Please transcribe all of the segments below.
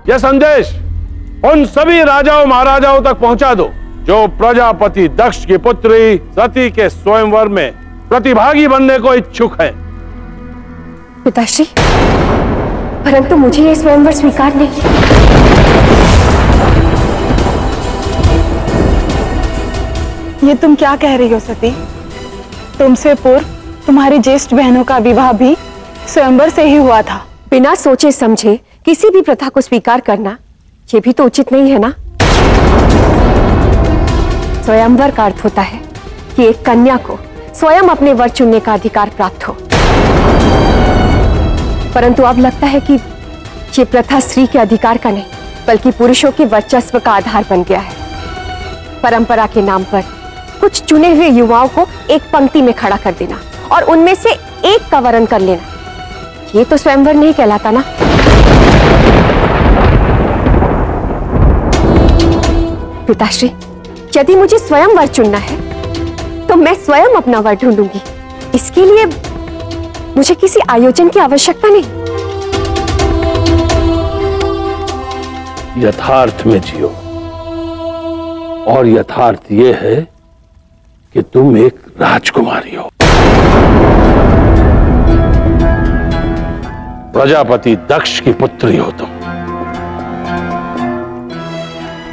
यह संदेश उन सभी राजाओं महाराजाओं तक पहुंचा दो जो प्रजापति दक्ष की पुत्री सती के स्वयंवर में प्रतिभागी बनने को इच्छुक हैं। पिताश्री, परंतु मुझे यह स्वयंवर स्वीकार नहीं। ये तुम क्या कह रही हो सती? तुमसे पूर्व तुम्हारी ज्येष्ठ बहनों का विवाह भी स्वयंवर से ही हुआ था। बिना सोचे समझे किसी भी प्रथा को स्वीकार करना ये भी तो उचित नहीं है ना। स्वयंवर का अर्थ होता है कि एक कन्या को स्वयं अपने वर चुनने का अधिकार प्राप्त हो, परंतु अब लगता है कि ये प्रथा स्त्री के अधिकार का नहीं बल्कि पुरुषों के वर्चस्व का आधार बन गया है। परंपरा के नाम पर कुछ चुने हुए युवाओं को एक पंक्ति में खड़ा कर देना और उनमें से एक का वरण कर लेना, ये तो स्वयंवर नहीं कहलाता ना। पिताश्री, यदि मुझे स्वयं वर चुनना है तो मैं स्वयं अपना वर ढूंढूंगी। इसके लिए मुझे किसी आयोजन की आवश्यकता नहीं। यथार्थ में जियो, और यथार्थ यह है कि तुम एक राजकुमारी हो। प्रजापति दक्ष की पुत्री हो तुम।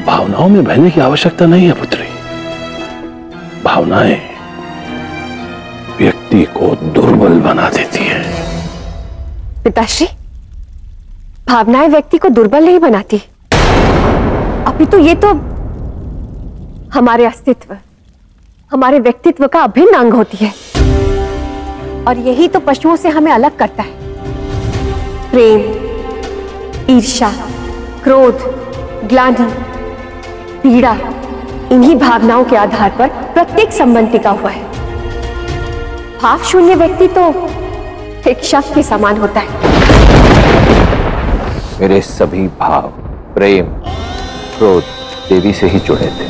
भावनाओं में बहने की आवश्यकता नहीं है पुत्री। भावनाएं व्यक्ति को दुर्बल बना देती है। पिताश्री, भावनाएं व्यक्ति को दुर्बल नहीं बनाती, अपितु ये तो हमारे अस्तित्व, हमारे व्यक्तित्व का अभिन्न अंग होती है, और यही तो पशुओं से हमें अलग करता है। प्रेम, ईर्ष्या, क्रोध, ग्लानि, पीड़ा, इन्हीं भावनाओं के आधार पर प्रत्येक संबंध टिका हुआ है। भाव शून्य व्यक्ति तो एक शव के समान होता है। मेरे सभी भाव, प्रेम, क्रोध देवी से ही जुड़े थे।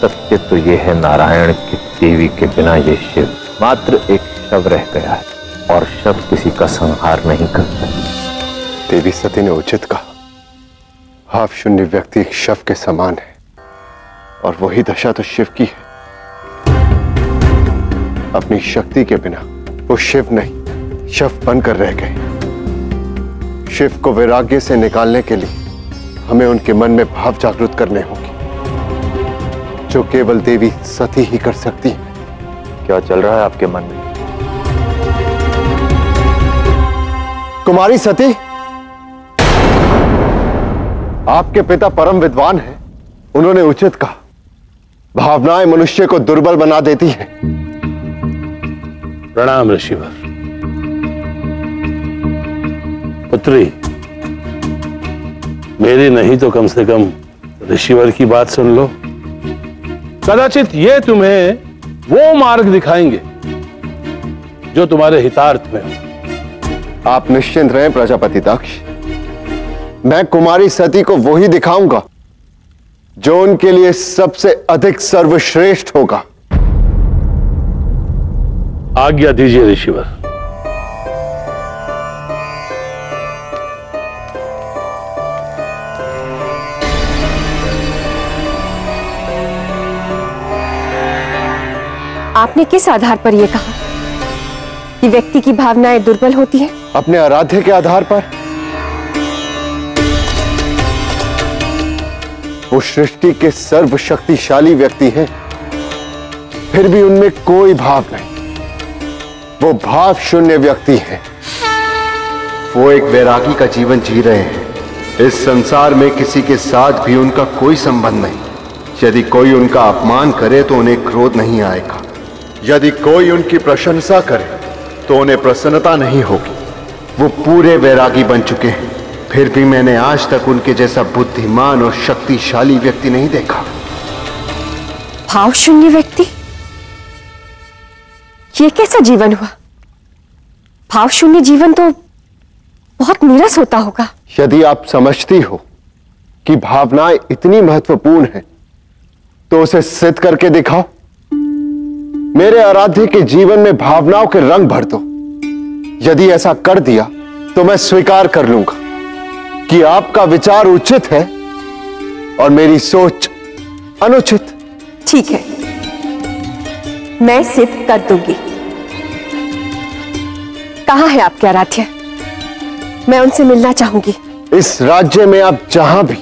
सत्य तो यह है नारायण की देवी के बिना ये शिव मात्र एक शव रह गया है, और शव किसी का संहार नहीं करता। देवी सती ने उचित कहा, भाव शून्य व्यक्ति एक शव के समान है, और वही दशा तो शिव की है। अपनी शक्ति के बिना वो शिव नहीं, शव बनकर रह गए। शिव को वैराग्य से निकालने के लिए हमें उनके मन में भाव जागृत करने होंगे, जो केवल देवी सती ही कर सकती है। क्या चल रहा है आपके मन में? कुमारी सती, आपके पिता परम विद्वान हैं। उन्होंने उचित कहा, भावनाएं मनुष्य को दुर्बल बना देती हैं। प्रणाम ऋषिवर। पुत्री, मेरी नहीं तो कम से कम ऋषिवर की बात सुन लो। कदाचित ये तुम्हें वो मार्ग दिखाएंगे जो तुम्हारे हितार्थ में हो। आप निश्चिंत रहें प्रजापति दक्ष, मैं कुमारी सती को वही दिखाऊंगा जो उनके लिए सबसे अधिक सर्वश्रेष्ठ होगा। आज्ञा दीजिए ऋषिवर। आपने किस आधार पर यह कहा कि व्यक्ति की भावनाएं दुर्बल होती हैं? अपने आराध्य के आधार पर। वो सृष्टि के सर्वशक्तिशाली व्यक्ति हैं, फिर भी उनमें कोई भाव नहीं। वो भाव शून्य व्यक्ति हैं। वो एक वैरागी का जीवन जी रहे हैं। इस संसार में किसी के साथ भी उनका कोई संबंध नहीं। यदि कोई उनका अपमान करे तो उन्हें क्रोध नहीं आएगा। यदि कोई उनकी प्रशंसा करे तो उन्हें प्रसन्नता नहीं होगी। वो पूरे वैरागी बन चुके हैं, फिर भी मैंने आज तक उनके जैसा बुद्धिमान और शक्तिशाली व्यक्ति नहीं देखा। भाव शून्य व्यक्ति? ये कैसा जीवन हुआ? भाव शून्य जीवन तो बहुत नीरस होता होगा। यदि आप समझती हो कि भावनाएं इतनी महत्वपूर्ण हैं, तो उसे सिद्ध करके दिखाओ। मेरे आराध्य के जीवन में भावनाओं के रंग भर दो। यदि ऐसा कर दिया तो मैं स्वीकार कर लूंगा कि आपका विचार उचित है और मेरी सोच अनुचित। ठीक है, मैं सिद्ध कर दूंगी। कहाँ है आपके आराध्य? मैं उनसे मिलना चाहूंगी। इस राज्य में आप जहां भी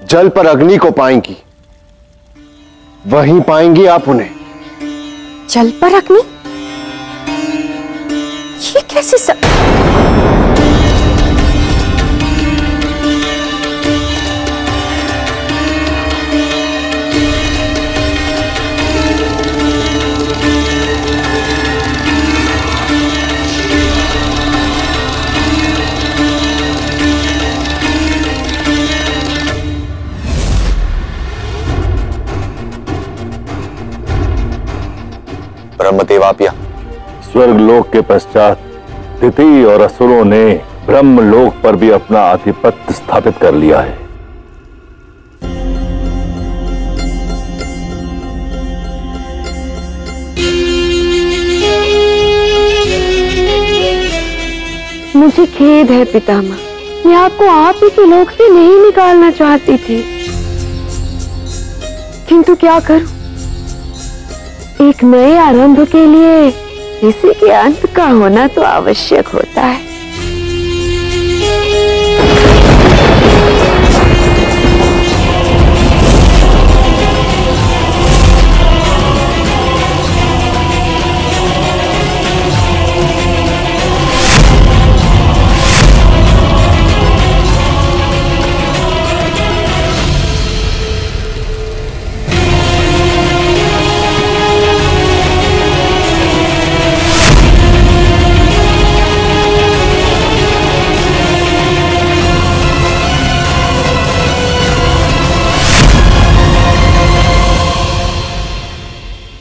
जल पर अग्नि को पाएंगी, वहीं पाएंगी आप उन्हें। जल पर अग्नि? ये कैसे ब्रह्मदेव आप या स्वर्गलोक के पश्चात तिथि और असुरों ने ब्रह्मलोक पर भी अपना आधिपत्य स्थापित कर लिया है। मुझे खेद है पितामह, मैं आपको आप ही के लोक से नहीं निकालना चाहती थी, किंतु क्या करूं? एक नए आरंभ के लिए इसी के अंत का होना तो आवश्यक होता है।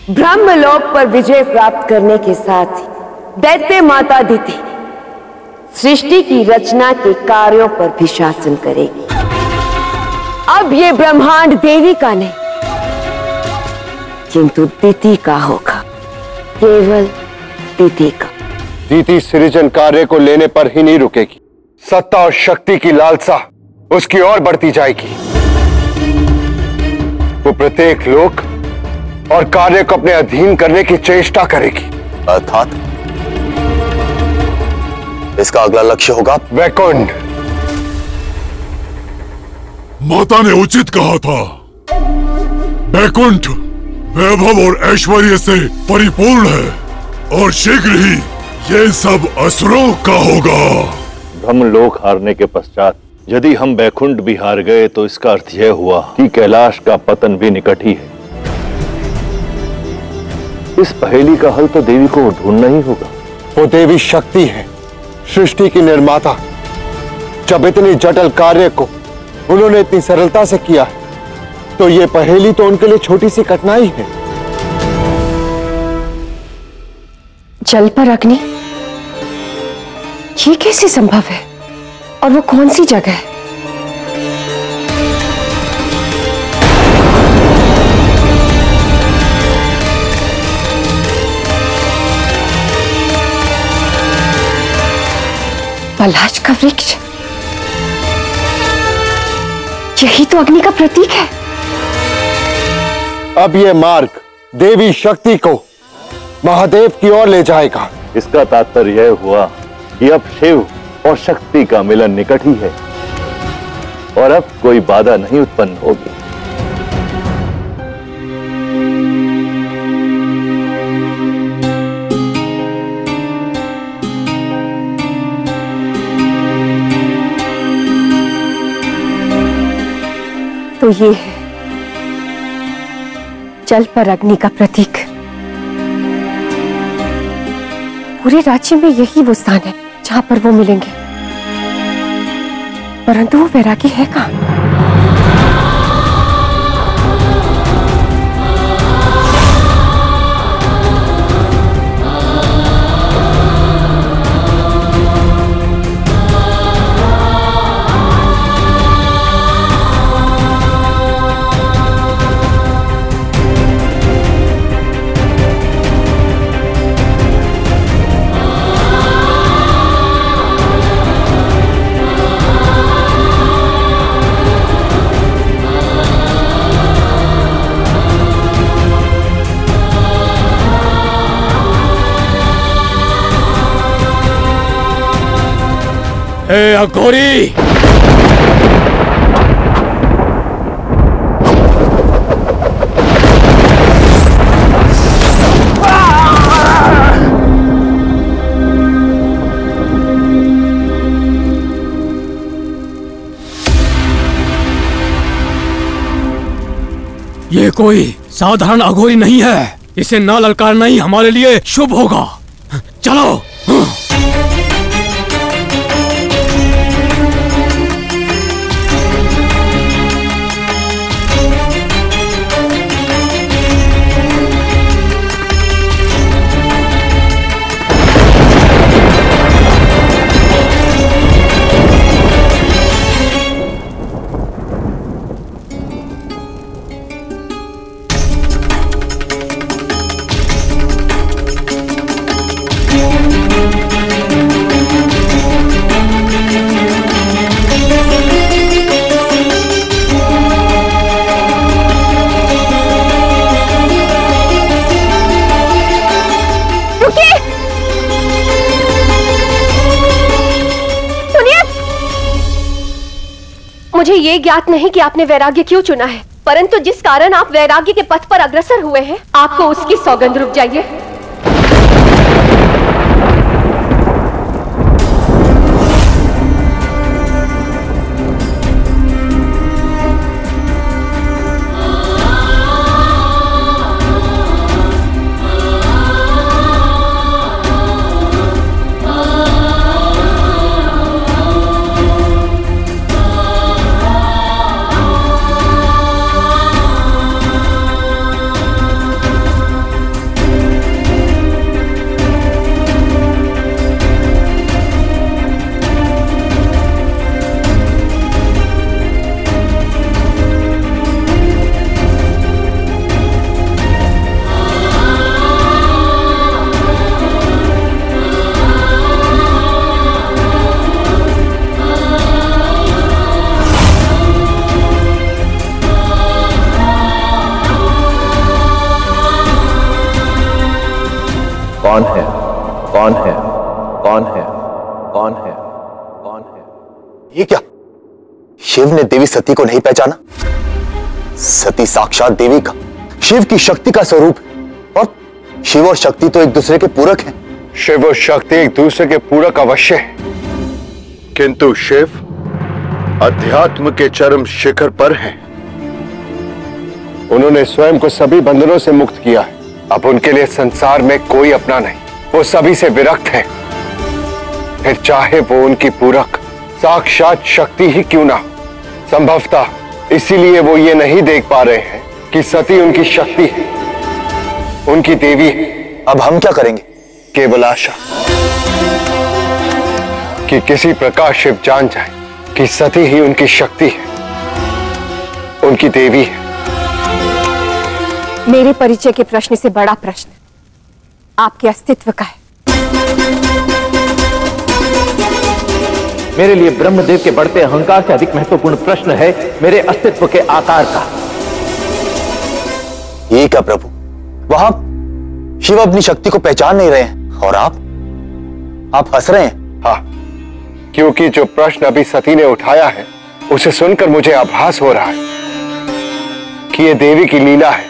ब्रह्मलोक पर विजय प्राप्त करने के साथ ही दैत्य माता अदिति सृष्टि की रचना के कार्यों पर भी शासन करेगी। अब ये ब्रह्मांड देवी का नहीं, किंतु दिति का होगा, केवल दिति का। दिति सृजन कार्य को लेने पर ही नहीं रुकेगी, सत्ता और शक्ति की लालसा उसकी ओर बढ़ती जाएगी। वो प्रत्येक लोक और कार्य को अपने अधीन करने की चेष्टा करेगी। अर्थात इसका अगला लक्ष्य होगा वैकुंठ। माता ने उचित कहा था, वैकुंठ वैभव और ऐश्वर्य से परिपूर्ण है और शीघ्र ही ये सब असुरों का होगा। ब्रह्मलोक हारने के पश्चात यदि हम वैकुंठ भी हार गए तो इसका अर्थ यह हुआ कि कैलाश का पतन भी निकट ही है। इस पहेली का हल तो देवी को ढूंढना ही होगा। वो देवी शक्ति है, सृष्टि की निर्माता। जब इतनी जटिल कार्य को उन्होंने इतनी सरलता से किया है, तो ये पहेली तो उनके लिए छोटी सी कठिनाई है। जल पर अग्नि, ये कैसे संभव है? और वो कौन सी जगह है? पलाश का वृक्ष, यही तो अग्नि का प्रतीक है। अब ये मार्ग देवी शक्ति को महादेव की ओर ले जाएगा। इसका तात्पर्य यह हुआ कि अब शिव और शक्ति का मिलन निकट ही है और अब कोई बाधा नहीं उत्पन्न होगी। तो ये है जल पर अग्नि का प्रतीक। पूरे राज्य में यही वो स्थान है जहां पर वो मिलेंगे, परंतु वो वैरागी है कहां? ए अघोरी, ये कोई साधारण अघोरी नहीं है, इसे ना ललकारना ही हमारे लिए शुभ होगा। चलो। मुझे ये ज्ञात नहीं कि आपने वैराग्य क्यों चुना है, परंतु जिस कारण आप वैराग्य के पथ पर अग्रसर हुए हैं, आपको उसकी सौगंध। रुक जाइए। कौन है? कौन है? कौन है? कौन है? कौन है? ये क्या? शिव ने देवी सती को नहीं पहचाना? सती साक्षात देवी का, शिव की शक्ति का स्वरूप है, और शिव और शक्ति तो एक दूसरे के पूरक हैं। शिव और शक्ति एक दूसरे के पूरक अवश्य है, किंतु शिव अध्यात्म के चरम शिखर पर हैं। उन्होंने स्वयं को सभी बंधनों से मुक्त किया है। अब उनके लिए संसार में कोई अपना नहीं, वो सभी से विरक्त है। फिर चाहे वो उनकी पूरक साक्षात शक्ति ही क्यों ना, संभवतः इसीलिए वो ये नहीं देख पा रहे हैं कि सती उनकी शक्ति है, उनकी देवी है। अब हम क्या करेंगे? केवल आशा कि किसी प्रकार शिव जान जाए कि सती ही उनकी शक्ति है, उनकी देवी है। मेरे परिचय के प्रश्न से बड़ा प्रश्न आपके अस्तित्व का है। मेरे लिए ब्रह्मदेव के बढ़ते अहंकार से अधिक महत्वपूर्ण प्रश्न है मेरे अस्तित्व के आकार का। ये क्या प्रभु, वहां शिव अपनी शक्ति को पहचान नहीं रहे हैं और आप हंस रहे हैं। हाँ, क्योंकि जो प्रश्न अभी सती ने उठाया है उसे सुनकर मुझे आभास हो रहा है कि यह देवी की लीला है।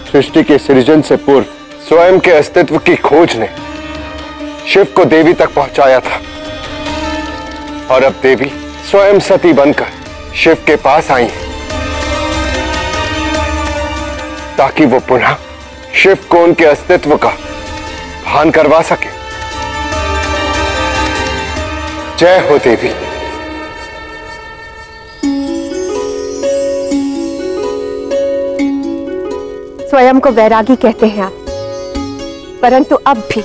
सृष्टि के सृजन से पूर्व स्वयं के अस्तित्व की खोज ने शिव को देवी तक पहुंचाया था, और अब देवी स्वयं सती बनकर शिव के पास आई है ताकि वो पुनः शिव को उनके अस्तित्व का भान करवा सके। जय हो देवी। स्वयं को वैरागी कहते हैं आप, परंतु अब भी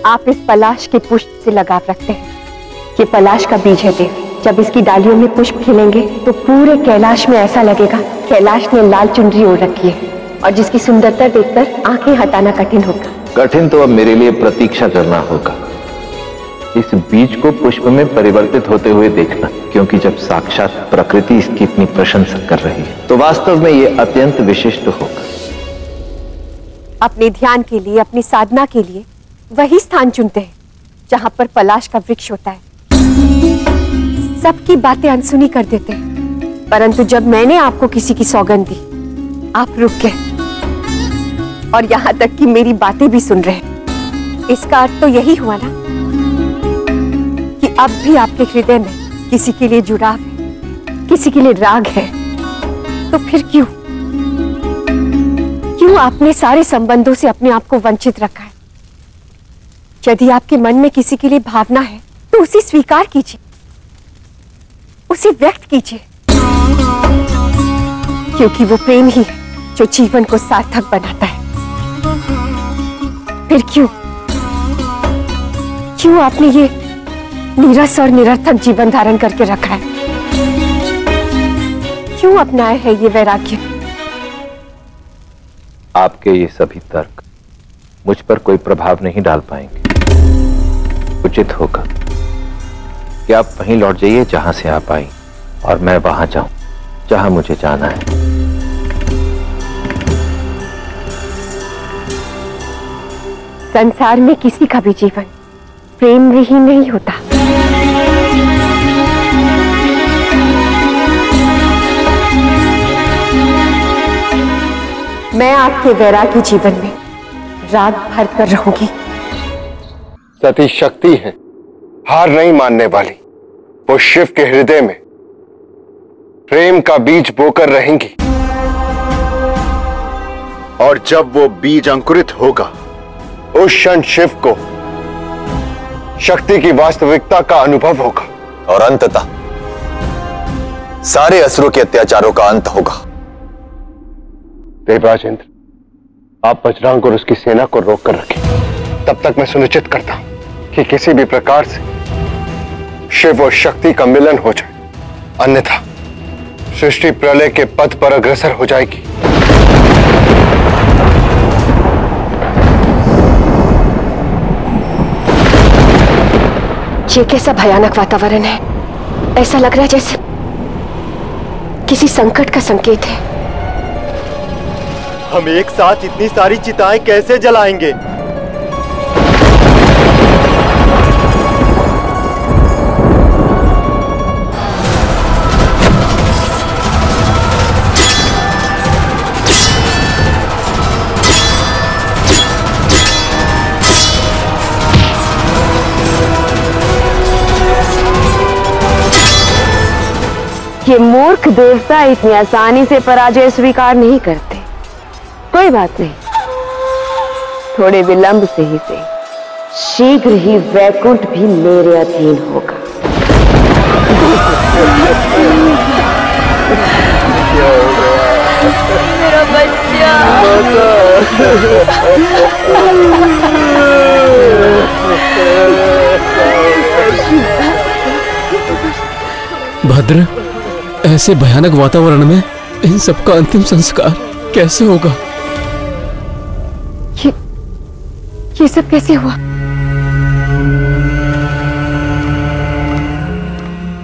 आप इस पलाश के पुष्प से लगाव रखते हैं। ये पलाश का बीज है देवी। जब इसकी डालियों में पुष्प खिलेंगे तो पूरे कैलाश में ऐसा लगेगा कैलाश ने लाल चुनरी ओढ़ रखी है, और जिसकी सुंदरता देखकर आंखें हटाना कठिन होगा। कठिन तो अब मेरे लिए प्रतीक्षा करना होगा, इस बीज को पुष्प में परिवर्तित होते हुए देखना, क्योंकि जब साक्षात प्रकृति इसकी इतनी प्रशंसा कर रही है तो वास्तव में यह अत्यंत विशिष्ट होगा। अपने ध्यान के लिए, अपनी साधना के लिए वही स्थान चुनते हैं जहां पर पलाश का वृक्ष होता है। सबकी बातें अनसुनी कर देते हैं, परंतु जब मैंने आपको किसी की सौगंध दी, आप रुक गए और यहां तक कि मेरी बातें भी सुन रहे। इसका अर्थ तो यही हुआ ना कि अब भी आपके हृदय में किसी के लिए जुड़ाव है, किसी के लिए राग है। तो फिर क्यों आपने सारे संबंधों से अपने आप को वंचित रखा है? यदि आपके मन में किसी के लिए भावना है तो उसे स्वीकार कीजिए, उसे व्यक्त कीजिए, क्योंकि वो प्रेम ही है जो जीवन को सार्थक बनाता है। फिर क्यों आपने ये नीरस और निरर्थक जीवन धारण करके रखा है? क्यों अपनाया है ये वैराग्य? आपके ये सभी तर्क मुझ पर कोई प्रभाव नहीं डाल पाएंगे। उचित होगा कि आप वहीं लौट जाइए जहां से आप आई, और मैं वहां जाऊं जहां मुझे जाना है। संसार में किसी का भी जीवन प्रेम विहीन नहीं होता। मैं आपके वैरागी जीवन में राग भर कर रहूंगी। सती शक्ति है, हार नहीं मानने वाली। वो शिव के हृदय में प्रेम का बीज बोकर रहेंगी, और जब वो बीज अंकुरित होगा, उस क्षण शिव को शक्ति की वास्तविकता का अनुभव होगा, और अंततः सारे असुरों के अत्याचारों का अंत होगा। देवराज इंद्र, आप बजरंग और उसकी सेना को रोक कर रखें। तब तक मैं सुनिश्चित करता हूं कि किसी भी प्रकार से शिव और शक्ति का मिलन हो जाए, अन्यथा सृष्टि प्रलय के पथ पर अग्रसर हो जाएगी। ये कैसा भयानक वातावरण है? ऐसा लग रहा है जैसे किसी संकट का संकेत है। हम एक साथ इतनी सारी चिताएं कैसे जलाएंगे? ये मूर्ख देवता इतनी आसानी से पराजय स्वीकार नहीं करते। कोई बात नहीं, थोड़े विलंब से ही से शीघ्र ही वैकुंठ भी मेरे अधीन होगा। मेरा बच्चा। भद्र, ऐसे भयानक वातावरण में इन सबका अंतिम संस्कार कैसे होगा? ये सब कैसे हुआ?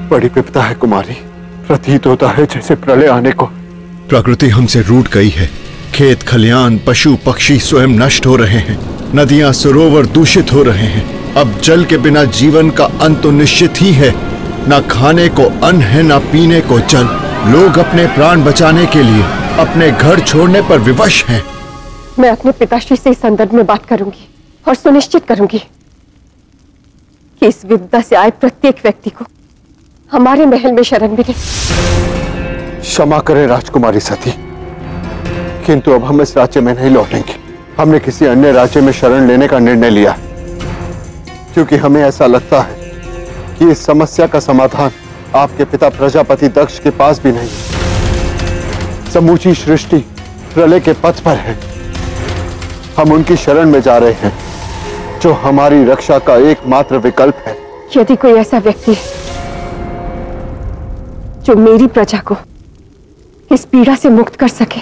बड़ी विपदा है कुमारी। प्रतीत होता है जैसे प्रलय आने को। प्रकृति हमसे रूठ गई है। खेत खलियान पशु पक्षी स्वयं नष्ट हो रहे हैं, नदियां सरोवर दूषित हो रहे हैं। अब जल के बिना जीवन का अंत तो निश्चित ही है। ना खाने को अन्न है, ना पीने को जल। लोग अपने प्राण बचाने के लिए अपने घर छोड़ने पर विवश हैं। मैं अपने पिताश्री से इस संदर्भ में बात करूंगी और सुनिश्चित करूंगी कि इस विपदा से आए प्रत्येक व्यक्ति को हमारे महल में शरण मिले। क्षमा करें राजकुमारी सती, किंतु अब हम इस राज्य में नहीं लौटेंगे। हमने किसी अन्य राज्य में शरण लेने का निर्णय लिया, क्योंकि हमें ऐसा लगता है कि इस समस्या का समाधान आपके पिता प्रजापति दक्ष के पास भी नहीं। समूची सृष्टि प्रलय के पथ पर है। हम उनकी शरण में जा रहे हैं, जो हमारी रक्षा का एकमात्र विकल्प है। यदि कोई ऐसा व्यक्ति है जो मेरी प्रजा को इस पीड़ा से मुक्त कर सके,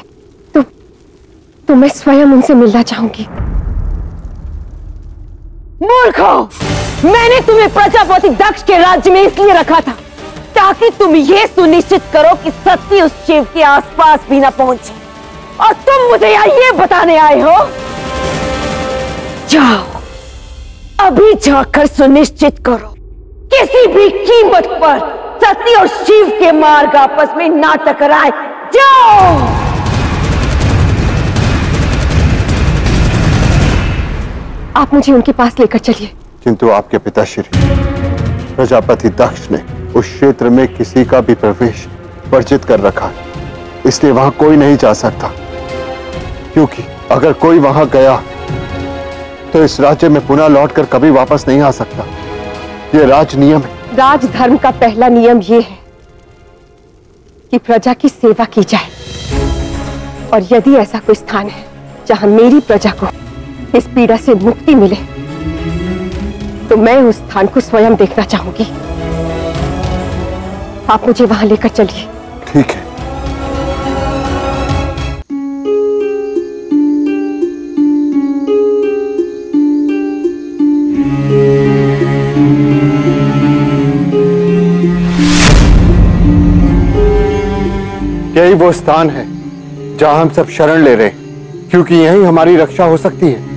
तो मैं स्वयं उनसे मिलना चाहूंगी। मूर्खों, मैंने तुम्हें प्रजापति दक्ष के राज्य में इसलिए रखा था ताकि तुम ये सुनिश्चित करो कि सती उस शिव के आसपास भी ना पहुंचे, और तुम मुझे यहाँ ये बताने आए हो। जाओ, अभी जाकर सुनिश्चित करो किसी भी कीमत पर सती और शिव के मार्ग आपस में ना टकराए। जाओ। आप मुझे उनके पास लेकर चलिए। किंतु आपके पिताश्री प्रजापति दक्ष ने उस क्षेत्र में किसी का भी प्रवेश वर्जित कर रखा है, इसलिए वहां कोई नहीं जा सकता। क्योंकि अगर कोई वहां गया तो इस राज्य में पुनः लौटकर कभी वापस नहीं आ सकता। यह राज नियम है। राजधर्म का पहला नियम यह है कि प्रजा की सेवा की जाए, और यदि ऐसा कोई स्थान है जहां मेरी प्रजा को इस पीड़ा से मुक्ति मिले तो मैं उस स्थान को स्वयं देखना चाहूंगी। आप मुझे वहां लेकर चलिए। ठीक है। यही वो स्थान है जहां हम सब शरण ले रहे हैं, क्योंकि यहीं हमारी रक्षा हो सकती है।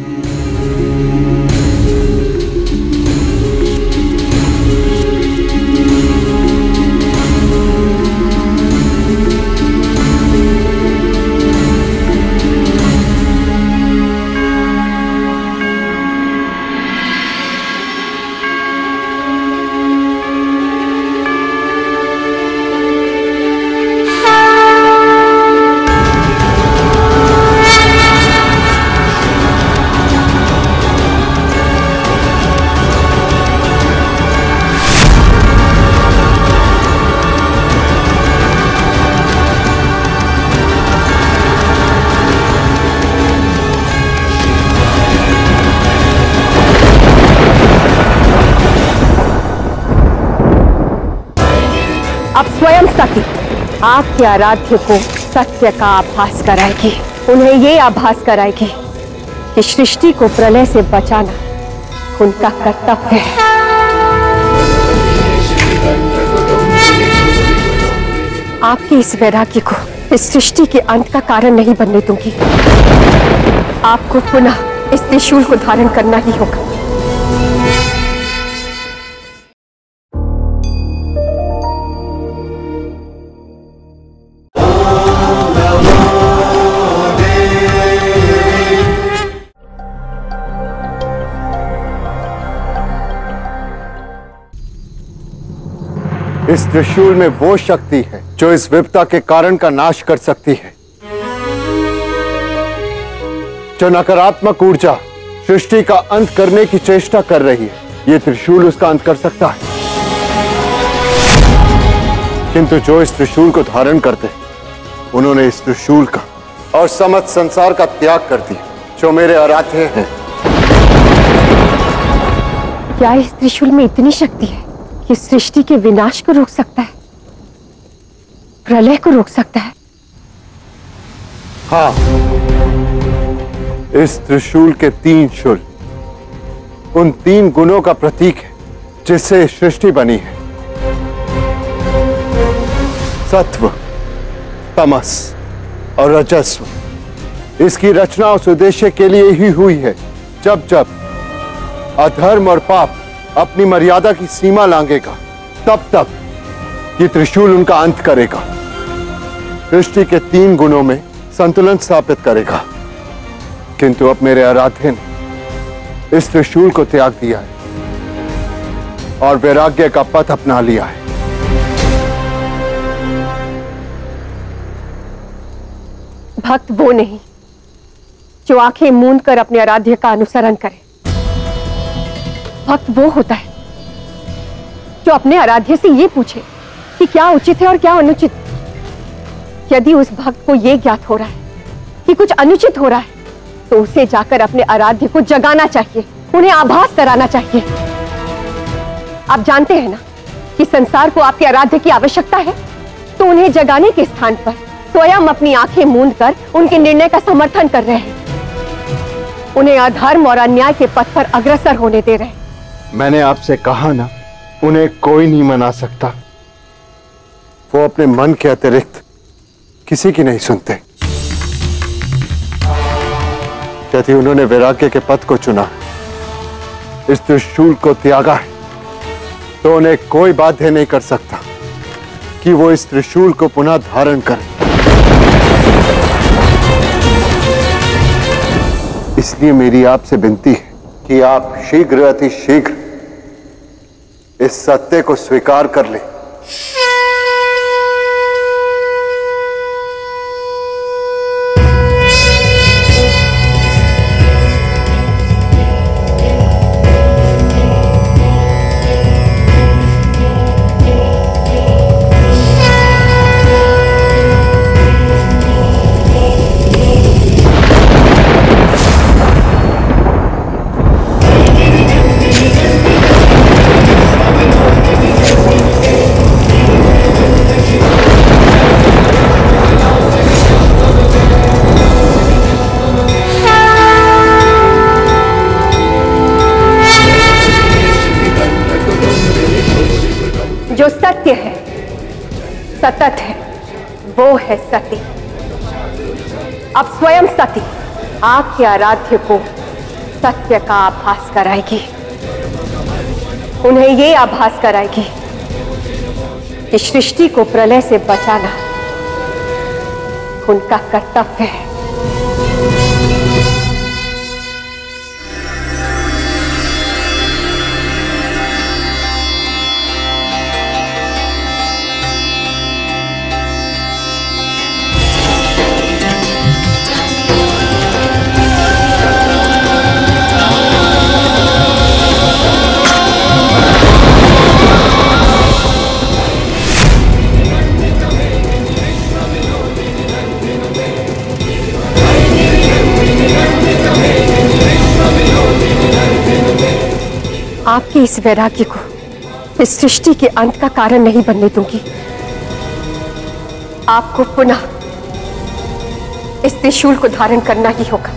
अब स्वयं सती आपके आराध्य को सत्य का आभास कराएगी। उन्हें ये आभास कराएगी कि सृष्टि को प्रलय से बचाना उनका कर्तव्य है। आपके इस वैराग्य को इस सृष्टि के अंत का कारण नहीं बनने दूंगी। आपको पुनः इस त्रिशूल को धारण करना ही होगा। इस त्रिशूल में वो शक्ति है जो इस विपदा के कारण का नाश कर सकती है। जो नकारात्मक ऊर्जा सृष्टि का अंत करने की चेष्टा कर रही है, ये त्रिशूल उसका अंत कर सकता है। किंतु जो इस त्रिशूल को धारण करते हैं, उन्होंने इस त्रिशूल का और समस्त संसार का त्याग कर दिया, जो मेरे आराध्य हैं। क्या इस त्रिशूल में इतनी शक्ति है कि सृष्टि के विनाश को रोक सकता है, प्रलय को रोक सकता है? हाँ, इस त्रिशूल के 3 शूल उन 3 गुणों का प्रतीक है जिससे सृष्टि बनी है। सत्व, तमस और रजस्व। इसकी रचना उस उद्देश्य के लिए ही हुई है जब जब अधर्म और पाप अपनी मर्यादा की सीमा लांघेगा, तब तब ये त्रिशूल उनका अंत करेगा, सृष्टि के 3 गुणों में संतुलन स्थापित करेगा। किंतु अब मेरे आराध्य ने इस त्रिशूल को त्याग दिया है और वैराग्य का पथ अपना लिया है। भक्त वो नहीं जो आंखें मूंद कर अपने आराध्य का अनुसरण करे। भक्त वो होता है जो अपने आराध्य से ये पूछे कि क्या उचित है और क्या अनुचित। यदि उस भक्त को ये ज्ञात हो रहा है कि कुछ अनुचित हो रहा है, तो उसे जाकर अपने आराध्य को जगाना चाहिए, उन्हें आभास कराना चाहिए। आप जानते हैं ना कि संसार को आपके आराध्य की आवश्यकता है, तो उन्हें जगाने के स्थान पर स्वयं अपनी आंखें मूंद कर उनके निर्णय का समर्थन कर रहे हैं। उन्हें अधर्म और अन्याय के पथ पर अग्रसर होने दे रहे हैं। मैंने आपसे कहा ना, उन्हें कोई नहीं मना सकता। वो अपने मन के अतिरिक्त किसी की नहीं सुनते। यदि उन्होंने वैराग्य के पथ को चुना इस त्रिशूल को त्यागा है तो उन्हें कोई बाध्य नहीं कर सकता कि वो इस त्रिशूल को पुनः धारण करें। इसलिए मेरी आपसे विनती है कि आप शीघ्र अति शीघ्र इस सत्य को स्वीकार कर लें। जो सत्य है, सतत है, वो है सती। अब स्वयं सती आपके आराध्य को सत्य का आभास कराएगी। उन्हें ये आभास कराएगी कि सृष्टि को प्रलय से बचाना उनका कर्तव्य है। आपके इस वैराग्य को इस सृष्टि के अंत का कारण नहीं बनने दूंगी। आपको पुनः इस त्रिशूल को धारण करना ही होगा।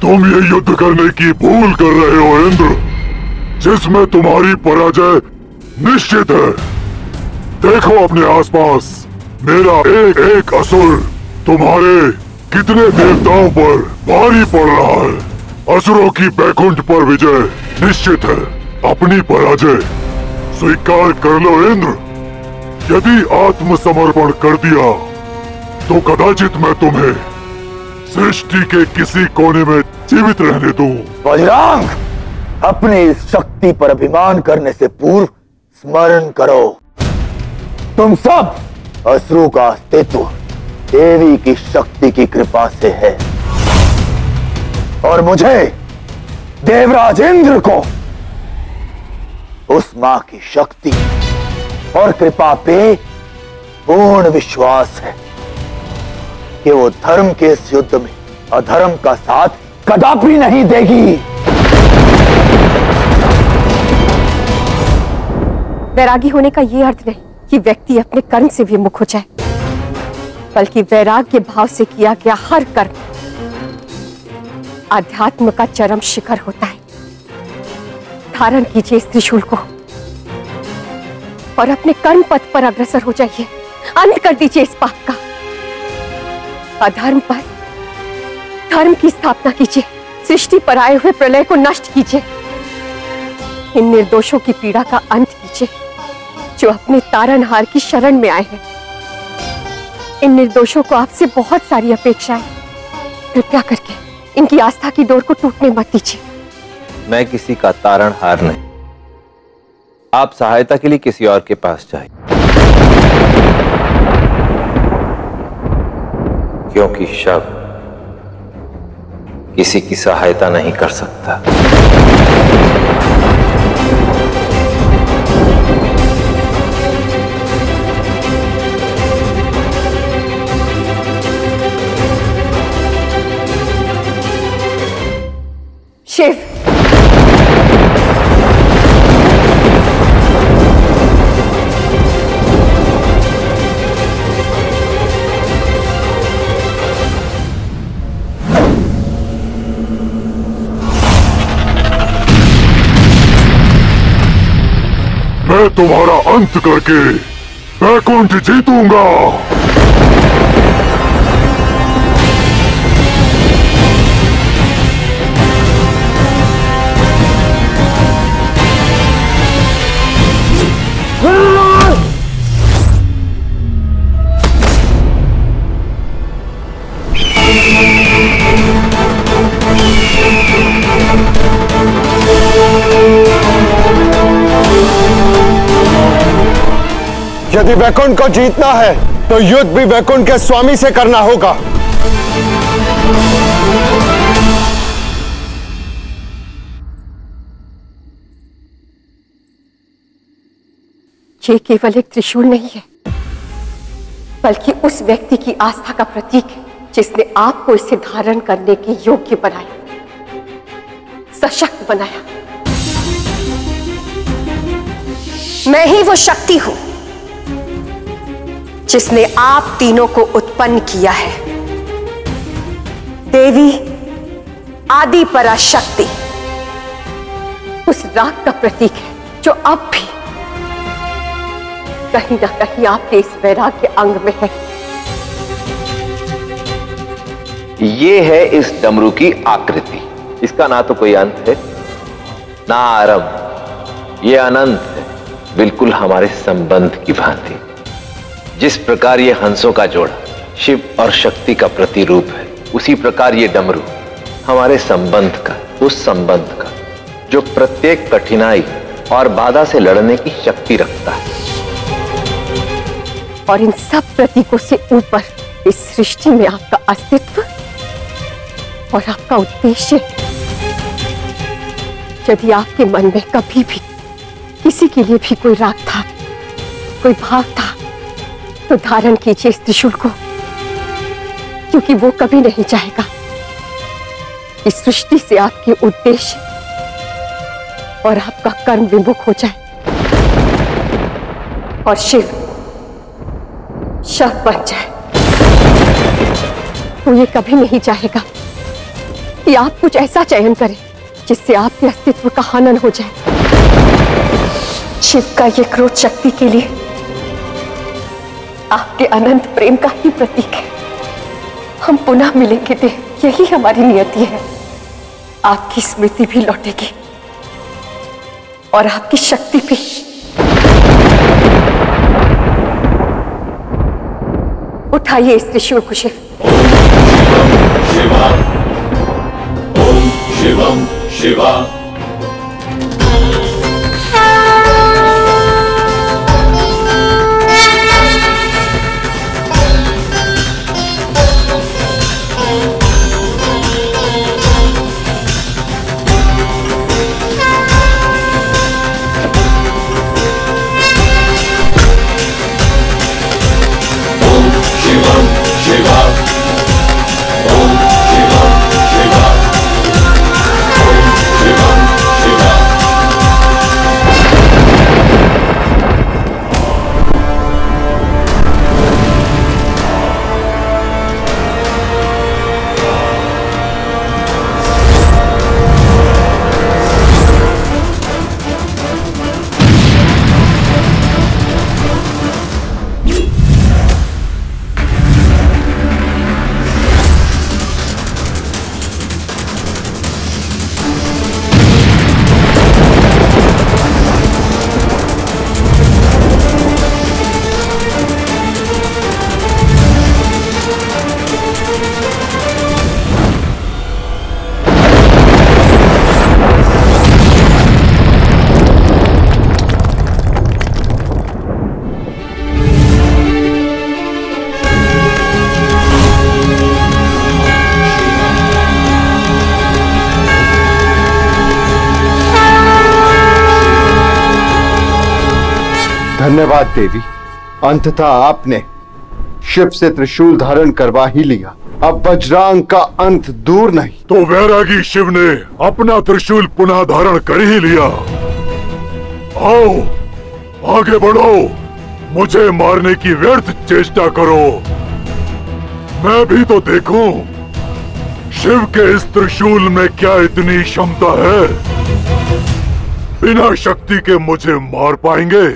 तुम ये युद्ध करने की भूल कर रहे हो इंद्र, जिसमें तुम्हारी पराजय निश्चित है। देखो अपने आसपास, मेरा एक एक असुर तुम्हारे कितने देवताओं पर भारी पड़ रहा है। असुरों की बैकुंठ पर विजय निश्चित है। अपनी पराजय स्वीकार कर लो इंद्र। यदि आत्मसमर्पण कर दिया तो कदाचित मैं तुम्हें सृष्टि के किसी कोने में जीवित रहने दूं। बजरंग, अपनी इस शक्ति पर अभिमान करने से पूर्व स्मरण करो, तुम सब असुरों का अस्तित्व देवी की शक्ति की कृपा से है और मुझे देवराज इंद्र को उस मां की शक्ति और कृपा पे पूर्ण विश्वास है कि वो धर्म के इस युद्ध में अधर्म का साथ कदापि नहीं देगी। वैरागी होने का यह अर्थ नहीं कि व्यक्ति अपने कर्म से विमुख हो जाए, बल्कि वैराग्य भाव से किया गया हर कर्म आध्यात्म का चरम शिखर होता है। धारण कीजिए इस त्रिशूल को और अपने कर्म पथ पर अग्रसर हो जाइए। अंत कर दीजिए इस पाप का। अधर्म पर धर्म की स्थापना कीजिए। सृष्टि पर आए हुए प्रलय को नष्ट कीजिए। इन निर्दोषों की पीड़ा का अंत कीजिए जो अपने तारनहार की शरण में आए हैं। इन निर्दोषों को आपसे बहुत सारी अपेक्षाएं, कृपया करके इनकी आस्था की डोर को टूटने मत दीजिए। मैं किसी का तारणहार नहीं। आप सहायता के लिए किसी और के पास जाइए, क्योंकि शव किसी की सहायता नहीं कर सकता। शिव, मैं तुम्हारा अंत करके वैकुंठ जीतूंगा। यदि वैकुंठ को जीतना है तो युद्ध भी वैकुंठ के स्वामी से करना होगा। ये केवल एक त्रिशूल नहीं है, बल्कि उस व्यक्ति की आस्था का प्रतीक है जिसने आपको इसे धारण करने के योग्य बनाया, सशक्त बनाया। मैं ही वो शक्ति हूं जिसने आप तीनों को उत्पन्न किया है। देवी आदि पराशक्ति उस राग का प्रतीक है जो अब भी कहीं ना कहीं आपके इस वैराग्य अंग में है। ये है इस डमरू की आकृति। इसका ना तो कोई अंत है ना आरंभ। ये अनंत है, बिल्कुल हमारे संबंध की भांति। जिस प्रकार ये हंसों का जोड़ा शिव और शक्ति का प्रतिरूप है, उसी प्रकार ये डमरू हमारे संबंध का, उस संबंध का जो प्रत्येक कठिनाई और बाधा से लड़ने की शक्ति रखता है। और इन सब प्रतीकों से ऊपर इस सृष्टि में आपका अस्तित्व और आपका उद्देश्य। यदि आपके मन में कभी भी किसी के लिए भी कोई राग था, कोई भाव था, तो धारण कीजिए इस त्रिशूल को, क्योंकि वो कभी नहीं चाहेगा इस सृष्टि से आपके उद्देश्य और आपका कर्म विमुख हो जाए और शिव शव बन जाए। वो ये कभी नहीं चाहेगा कि आप कुछ ऐसा चयन करें जिससे आपके अस्तित्व का हनन हो जाए। शिव का ये क्रोध शक्ति के लिए आपके अनंत प्रेम का ही प्रतीक है। हम पुनः मिलेंगे देव, यही हमारी नियति है। आपकी स्मृति भी लौटेगी और आपकी शक्ति भी। उठाइए इस त्रिशूल को शिव। शिवा ओम शिवम शिवा। धन्यवाद देवी, अंततः आपने शिव से त्रिशूल धारण करवा ही लिया। अब वज्रांग का अंत दूर नहीं। तो वैरागी शिव ने अपना त्रिशूल पुनः धारण कर ही लिया। आओ आगे बढ़ो, मुझे मारने की व्यर्थ चेष्टा करो। मैं भी तो देखूं शिव के इस त्रिशूल में क्या इतनी क्षमता है। बिना शक्ति के मुझे मार पाएंगे?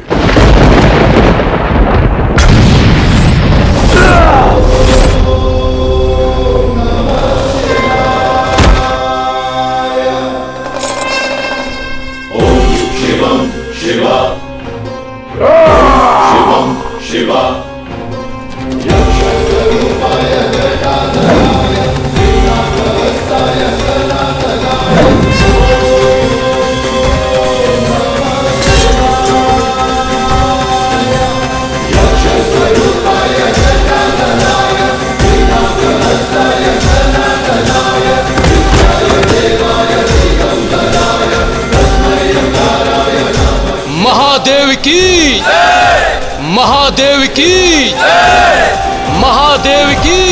शिवम शिवा शिवम शिवा महादेव की महादेव की महादेव की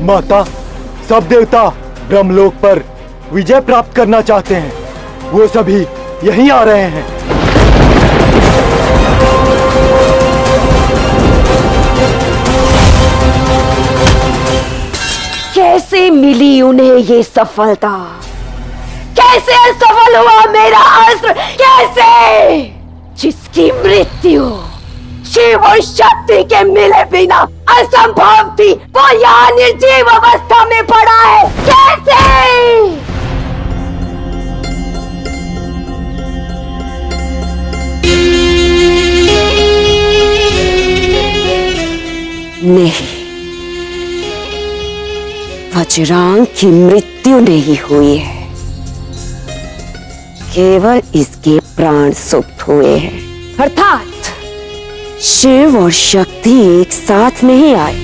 माता, सब देवता ब्रह्मलोक पर विजय प्राप्त करना चाहते हैं। वो सभी यहीं आ रहे हैं। कैसे मिली उन्हें ये सफलता? कैसे असफल हुआ मेरा अस्त्र? कैसे? जिसकी मृत्यु शिव और शक्ति के मिले बिना असंभव थी, वो यहाँ निर्जीव अवस्था में पड़ा है। कैसे? नहीं, वज्रांग की मृत्यु नहीं हुई है, केवल इसके प्राण सुप्त हुए हैं। अर्थात शिव और शक्ति एक साथ नहीं आए,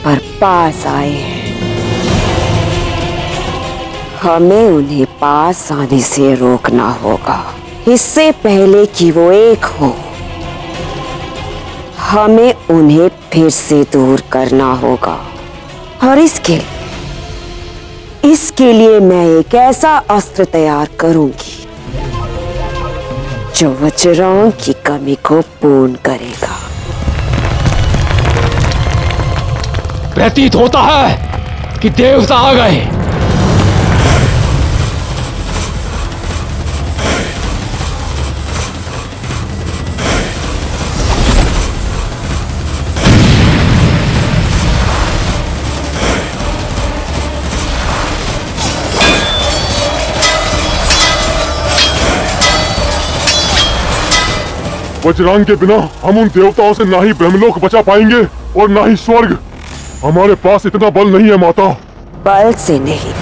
पर पास आए हैं। हमें उन्हें पास आने से रोकना होगा। इससे पहले कि वो एक हो, हमें उन्हें फिर से दूर करना होगा। और इसके लिए मैं एक ऐसा अस्त्र तैयार करूंगी जो वज्रांग की कमी को पूर्ण करेगा। प्रतीत होता है कि देवता आ गए। वज्रांग के बिना हम उन देवताओं से ना ही ब्रह्मलोक बचा पाएंगे और ना ही स्वर्ग। हमारे पास इतना बल नहीं है माता। बल से नहीं,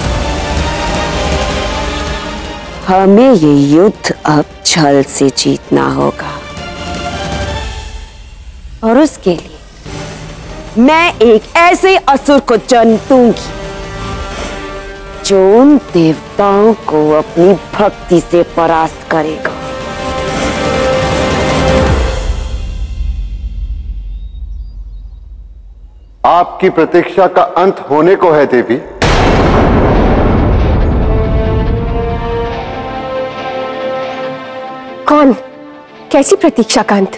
हमें ये युद्ध अब छल से जीतना होगा। और उसके लिए मैं एक ऐसे असुर को जन्म दूंगी जो उन देवताओं को अपनी भक्ति से परास्त करेगा। आपकी प्रतीक्षा का अंत होने को है देवी। कौन? कैसी प्रतीक्षा का अंत?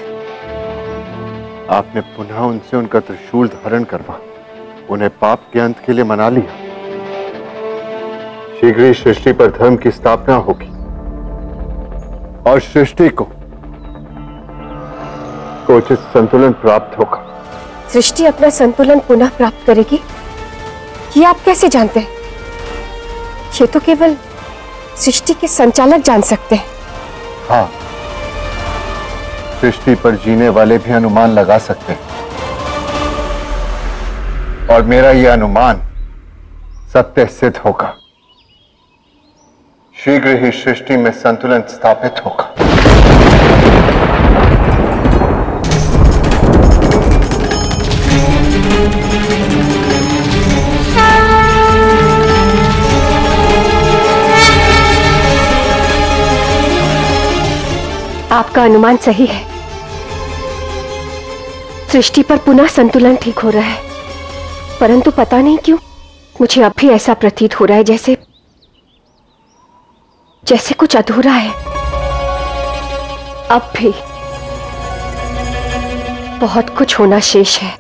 आपने पुनः उनसे उनका त्रिशूल धारण करवा उन्हें पाप के अंत के लिए मना लिया। शीघ्र ही सृष्टि पर धर्म की स्थापना होगी और सृष्टि को उचित संतुलन प्राप्त होगा। सृष्टि अपना संतुलन पुनः प्राप्त करेगी, ये आप कैसे जानते हैं? ये तो केवल सृष्टि के संचालक जान सकते हैं। हाँ, सृष्टि पर जीने वाले भी अनुमान लगा सकते हैं, और मेरा यह अनुमान सत्य सिद्ध होगा। शीघ्र ही सृष्टि में संतुलन स्थापित होगा। आपका अनुमान सही है। सृष्टि पर पुनः संतुलन ठीक हो रहा है, परंतु पता नहीं क्यों मुझे अब भी ऐसा प्रतीत हो रहा है जैसे कुछ अधूरा है। अब भी बहुत कुछ होना शेष है।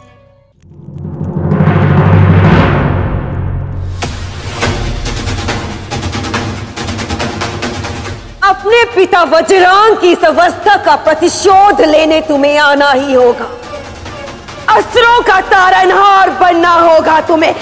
अपने पिता वज्रांग की इस अवस्था का प्रतिशोध लेने तुम्हें आना ही होगा। अस्त्रों का तारनहार बनना होगा तुम्हें।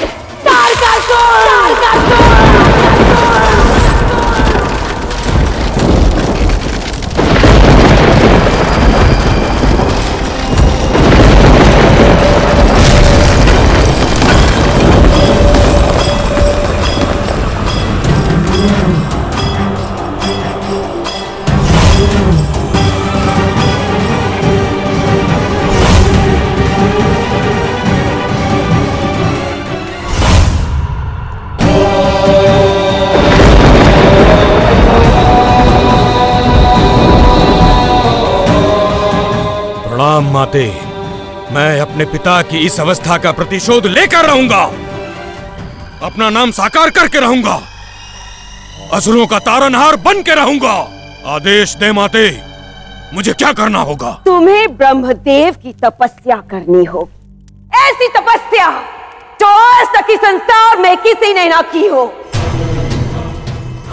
माते, मैं अपने पिता की इस अवस्था का प्रतिशोध लेकर रहूंगा। अपना नाम साकार करके रहूंगा। असुरों का तारनहार बन के रहूंगा। आदेश दे माते, मुझे क्या करना होगा? तुम्हें ब्रह्मदेव की तपस्या करनी होगी। ऐसी तपस्या जो आज तक इस संसार में किसी ने ना की हो।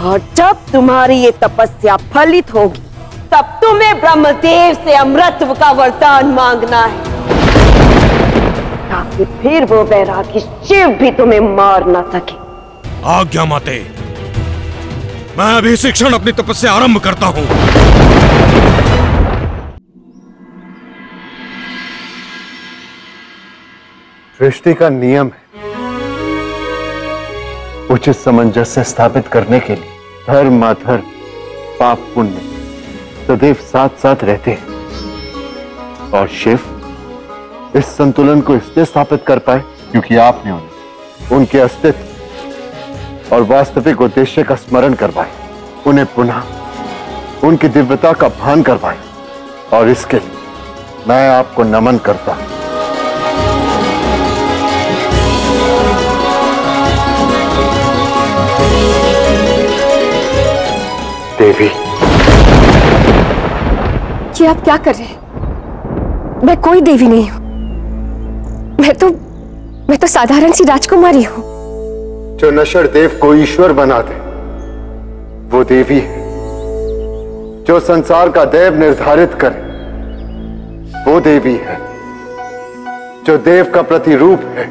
और जब तुम्हारी ये तपस्या फलित होगी, तब तुम्हें ब्रह्मदेव से अमृतत्व का वरदान मांगना है, ताकि फिर वो वैरागी शिव भी तुम्हें मार ना सके। आज्ञा माते, मैं अभी इसी क्षण अपनी तपस्या आरंभ करता हूं। सृष्टि का नियम है, उचित सामंजस्य स्थापित करने के लिए धर्म अधर्म पाप पुण्य सदैव साथ साथ रहते हैं। और शिव इस संतुलन को इसलिए स्थापित कर पाए क्योंकि आपने उनके अस्तित्व और वास्तविक उद्देश्य का स्मरण करवाए, उन्हें पुनः उनकी दिव्यता का भान करवाए। और इसके लिए मैं आपको नमन करता हूं। देवी, ये आप क्या कर रहे हैं? मैं कोई देवी नहीं हूं। मैं तो साधारण सी राजकुमारी हूं। जो नश्वर देव को ईश्वर बना दे वो देवी है। जो संसार का देव निर्धारित करे वो देवी है। जो देव का प्रतिरूप है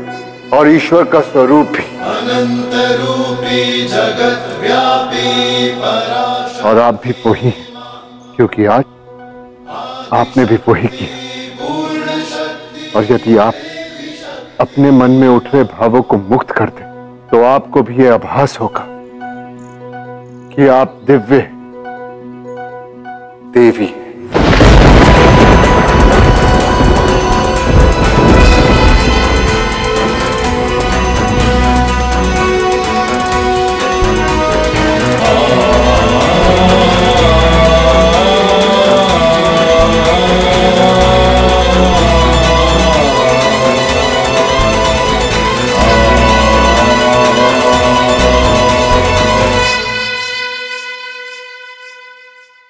और ईश्वर का स्वरूप भी। अनंत रूपी जगत व्यापी पराशक्ति। और आप भी वही, क्योंकि आज आपने भी वही किया। और यदि आप अपने मन में उठ रहे भावों को मुक्त कर दें, तो आपको भी यह आभास होगा कि आप दिव्य देवी।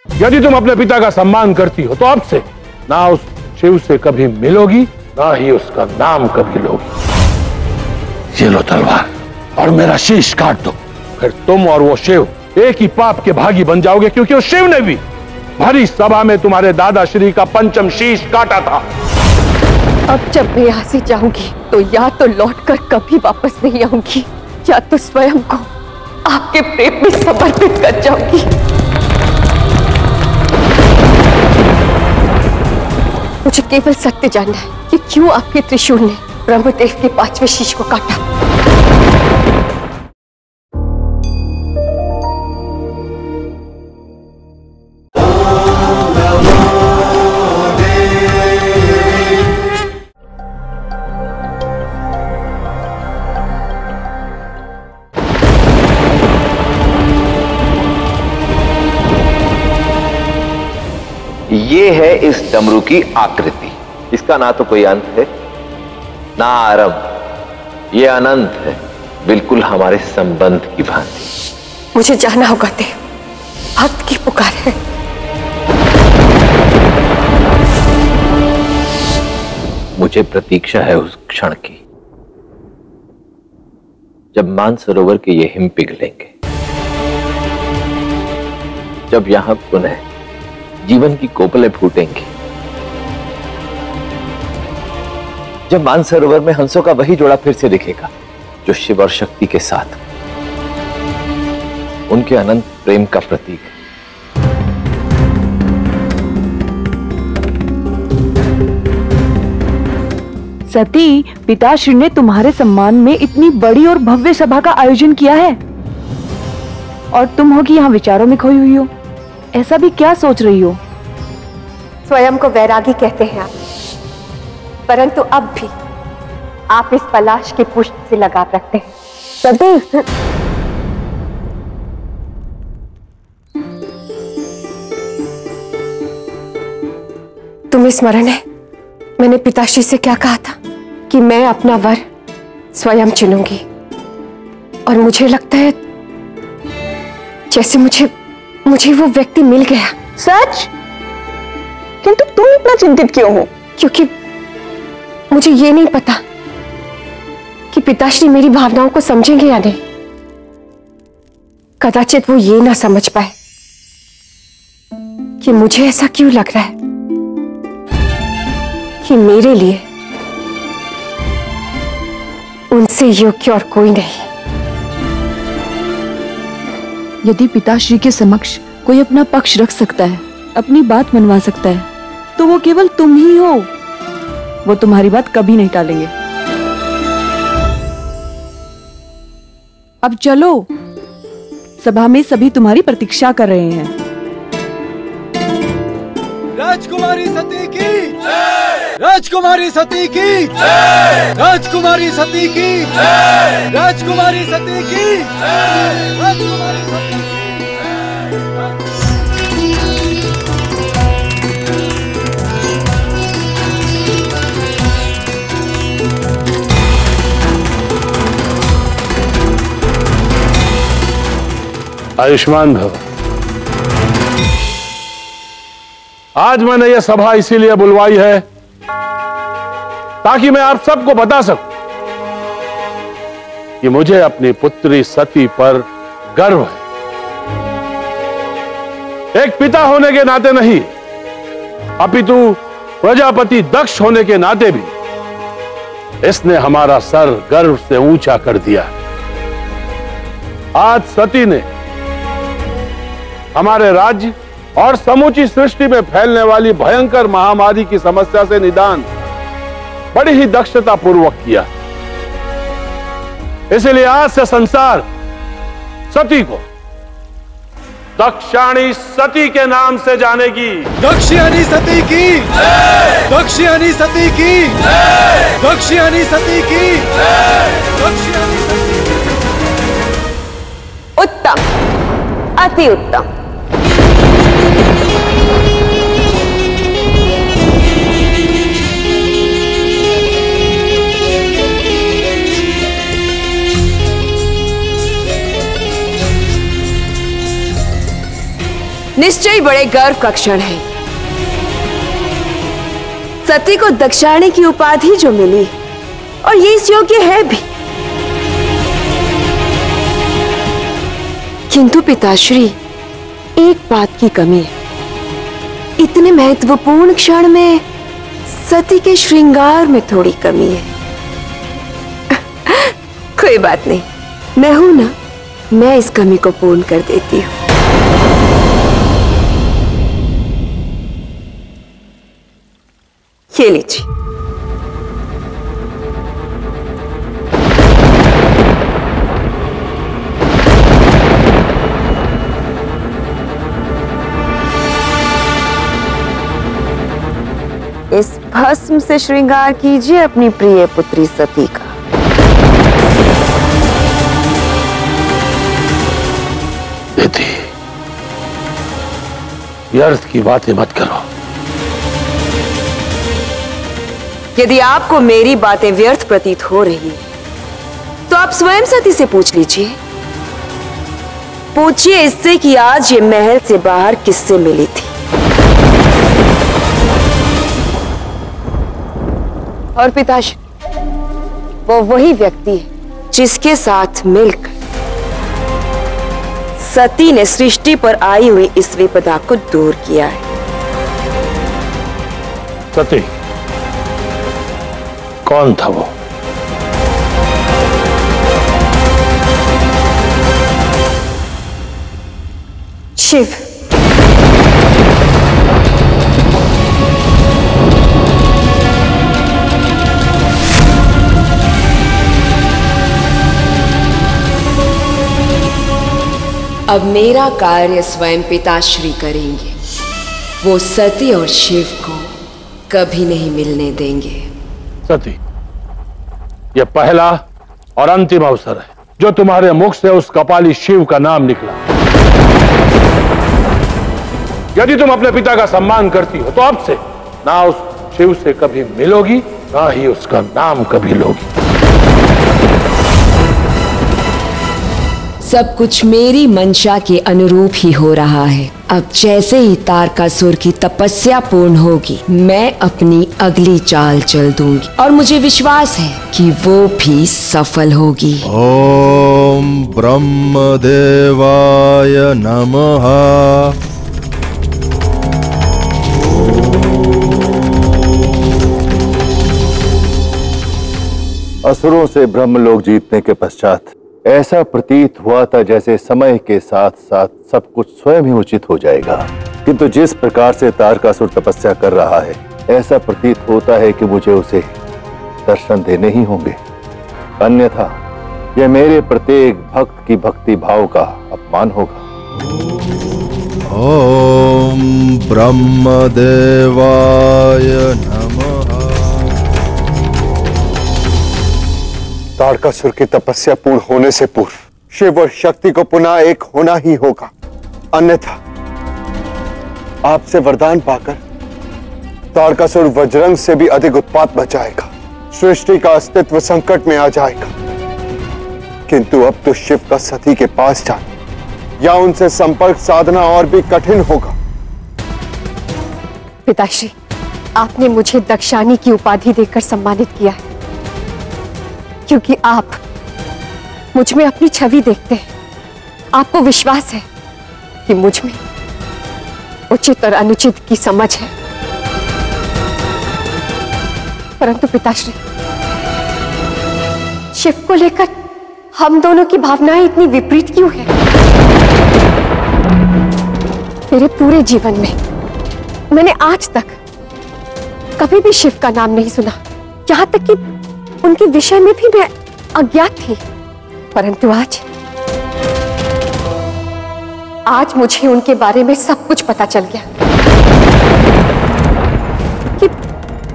यदि तुम अपने पिता का सम्मान करती हो तो अब से ना उस शिव से कभी मिलोगी, ना ही उसका नाम कभी लोगी। ये लो तलवार और मेरा शीश काट दो, फिर तुम और वो शिव एक ही पाप के भागी बन जाओगे, क्योंकि उस शिव ने भी भरी सभा में तुम्हारे दादाश्री का पंचम शीश काटा था। अब जब मैं यहाँ से जाऊंगी तो या तो लौटकर कभी वापस नहीं आऊंगी, या तो स्वयं को आपके प्रेम में समर्पित कर जाऊंगी। मुझे केवल सत्य जानना है कि क्यों आपके त्रिशूल ने ब्रह्मदेव के 5वें शीश को काटा। ये है इस डमरू की आकृति। इसका ना तो कोई अंत है ना आरंभ। ये अनंत है, बिल्कुल हमारे संबंध की भांति। मुझे जाना होगा देव, भक्त की पुकार है। मुझे प्रतीक्षा है उस क्षण की जब मानसरोवर के ये हिम पिघलेंगे, जब यहां पुनः जीवन की कोपलें फूटेंगी, जब मानसरोवर में हंसों का वही जोड़ा फिर से दिखेगा जो शिव और शक्ति के साथ उनके अनंत प्रेम का प्रतीक है। सती, पिताश्री ने तुम्हारे सम्मान में इतनी बड़ी और भव्य सभा का आयोजन किया है और तुम हो कि यहाँ विचारों में खोई हुई हो। ऐसा भी क्या सोच रही हो? स्वयं को वैरागी कहते हैं आप, परंतु अब भी आप इस पलाश के पुष्प से लगाव रखते हैं। सती, तुम्हें स्मरण है मैंने पिताश्री से क्या कहा था कि मैं अपना वर स्वयं चुनूंगी, और मुझे लगता है जैसे मुझे वो व्यक्ति मिल गया। सच? किंतु तुम इतना चिंतित क्यों हो? क्योंकि मुझे ये नहीं पता कि पिताश्री मेरी भावनाओं को समझेंगे या नहीं। कदाचित वो ये ना समझ पाए कि मुझे ऐसा क्यों लग रहा है कि मेरे लिए उनसे योग्य और कोई नहीं। यदि पिताश्री के समक्ष कोई अपना पक्ष रख सकता है, अपनी बात मनवा सकता है, तो वो केवल तुम ही हो। वो तुम्हारी बात कभी नहीं टालेंगे। अब चलो, सभा में सभी तुम्हारी प्रतीक्षा कर रहे हैं। राजकुमारी सती की जय! राजकुमारी सती की जय! राजकुमारी सती की जय! राजकुमारी सती की जय! राजकुमारी सती की आयुष्मान भव। आज मैंने यह सभा इसीलिए बुलवाई है ताकि मैं आप सबको बता सकूं कि मुझे अपनी पुत्री सती पर गर्व है। एक पिता होने के नाते नहीं, अपितु प्रजापति दक्ष होने के नाते भी इसने हमारा सर गर्व से ऊंचा कर दिया। आज सती ने हमारे राज्य और समूची सृष्टि में फैलने वाली भयंकर महामारी की समस्या से निदान बड़ी ही दक्षता पूर्वक किया। इसलिए आज से संसार सती को दक्षाणी सती के नाम से जानेगी। दक्षिणी सती की जय! दक्षिणी सती की जय! दक्षिणी सती की जय! दक्षिणी सती की उत्तम, अति उत्तम। निश्चय बड़े गर्व का क्षण है। सती को दक्षाणी की उपाधि जो मिली, और ये इस योग्य है भी। किंतु पिताश्री, एक बात की कमी है। इतने महत्वपूर्ण क्षण में सती के श्रृंगार में थोड़ी कमी है। कोई बात नहीं, मैं हूं ना, मैं इस कमी को पूर्ण कर देती हूं। ये लीजिए। इस भस्म से श्रृंगार कीजिए अपनी प्रिय पुत्री सती का। दीदी, व्यर्थ की बातें मत करो। यदि आपको मेरी बातें व्यर्थ प्रतीत हो रही तो आप स्वयं सती से पूछ लीजिए। पूछिए इससे कि आज ये महल से बाहर किससे मिली थी। और पिताश्री, वो वही व्यक्ति है जिसके साथ मिलकर सती ने सृष्टि पर आई हुई इस विपदा को दूर किया है। सती, कौन था वो? शिव। अब मेरा कार्य स्वयं पिताश्री करेंगे। वो सती और शिव को कभी नहीं मिलने देंगे। सती, यह पहला और अंतिम अवसर है जो तुम्हारे मुख से उस कपाली शिव का नाम निकला। यदि तुम अपने पिता का सम्मान करती हो तो अब से ना उस शिव से कभी मिलोगी, ना ही उसका नाम कभी लोगी। सब कुछ मेरी मंशा के अनुरूप ही हो रहा है। अब जैसे ही तारकासुर की तपस्या पूर्ण होगी, मैं अपनी अगली चाल चल दूंगी और मुझे विश्वास है कि वो भी सफल होगी। ओम ब्रह्मदेवाय नमः। असुरों से ब्रह्मलोक जीतने के पश्चात ऐसा प्रतीत हुआ था जैसे समय के साथ साथ सब कुछ स्वयं ही उचित हो जाएगा, किंतु जिस प्रकार से तारकासुर तपस्या कर रहा है, ऐसा प्रतीत होता है कि मुझे उसे दर्शन देने ही होंगे, अन्यथा यह मेरे प्रत्येक भक्त की भक्ति भाव का अपमान होगा। ओम ब्रह्मदेवाय नमः। तारकासुर की तपस्या पूर्ण होने से पूर्व शिव और शक्ति को पुनः एक होना ही होगा, अन्यथा आपसे वरदान पाकर तारकासुर वज्रंग से भी अधिक उत्पात मचाएगा, सृष्टि का अस्तित्व संकट में आ जाएगा। किंतु अब तो शिव का सती के पास जाना या उनसे संपर्क साधना और भी कठिन होगा। पिताश्री, आपने मुझे दक्षानी की उपाधि देकर सम्मानित किया है, क्योंकि आप मुझ में अपनी छवि देखते हैं। आपको विश्वास है कि मुझ में उचित और अनुचित की समझ है। परंतु पिताश्री, शिव को लेकर हम दोनों की भावनाएं इतनी विपरीत क्यों है? मेरे पूरे जीवन में मैंने आज तक कभी भी शिव का नाम नहीं सुना, यहां तक कि उनके विषय में भी मैं अज्ञात थी। परंतु आज मुझे उनके बारे में सब कुछ पता चल गया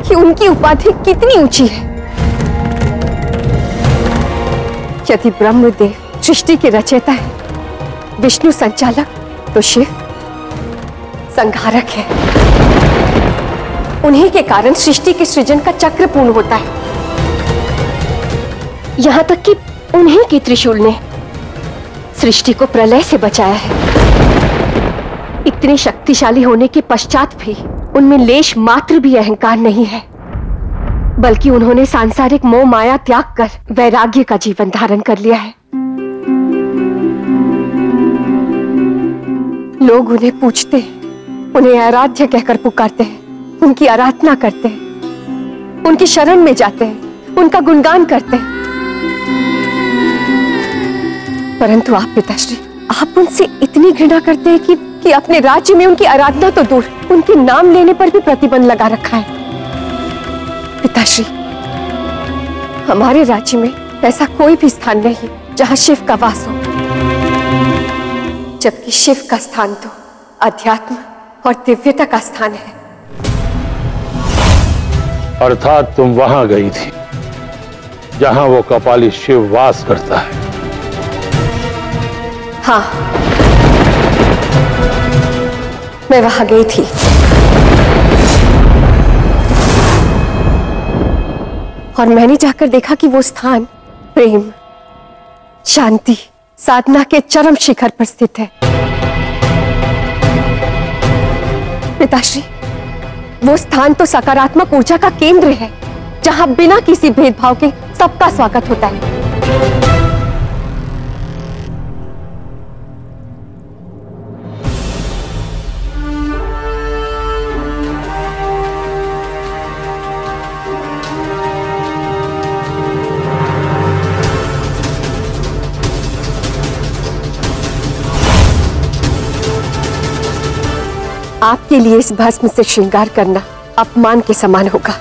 कि उनकी उपाधि कितनी ऊंची है। यदि ब्रह्मदेव सृष्टि के रचयिता है, विष्णु संचालक, तो शिव संहारक है। उन्हीं के कारण सृष्टि के सृजन का चक्र पूर्ण होता है। यहां तक कि उन्हीं के त्रिशूल ने सृष्टि को प्रलय से बचाया है। इतने शक्तिशाली होने के पश्चात भी उनमें लेश मात्र भी अहंकार नहीं है, बल्कि उन्होंने सांसारिक मोह माया त्याग कर वैराग्य का जीवन धारण कर लिया है। लोग उन्हें पूछते हैं, उन्हें आराध्य कहकर पुकारते हैं, उनकी आराधना करते हैं, उनकी शरण में जाते हैं, उनका गुणगान करते हैं। परंतु आप पिताश्री, आप उनसे इतनी घृणा करते हैं कि अपने राज्य में उनकी आराधना तो दूर, उनके नाम लेने पर भी प्रतिबंध लगा रखा है। पिताश्री, हमारे राज्य में ऐसा कोई भी स्थान नहीं जहां शिव का वास हो, जबकि शिव का स्थान तो अध्यात्म और दिव्यता का स्थान है। अर्थात तुम वहां गई थी जहां वो कपाली शिव वास करता है। हाँ, मैं वहां गई थी। और मैंने जाकर देखा कि वो स्थान प्रेम, शांति, साधना के चरम शिखर पर स्थित है। पिताश्री, वो स्थान तो सकारात्मक ऊर्जा का केंद्र है, जहां बिना किसी भेदभाव के सबका स्वागत होता है। आपके लिए इस भस्म से श्रृंगार करना अपमान के समान होगा,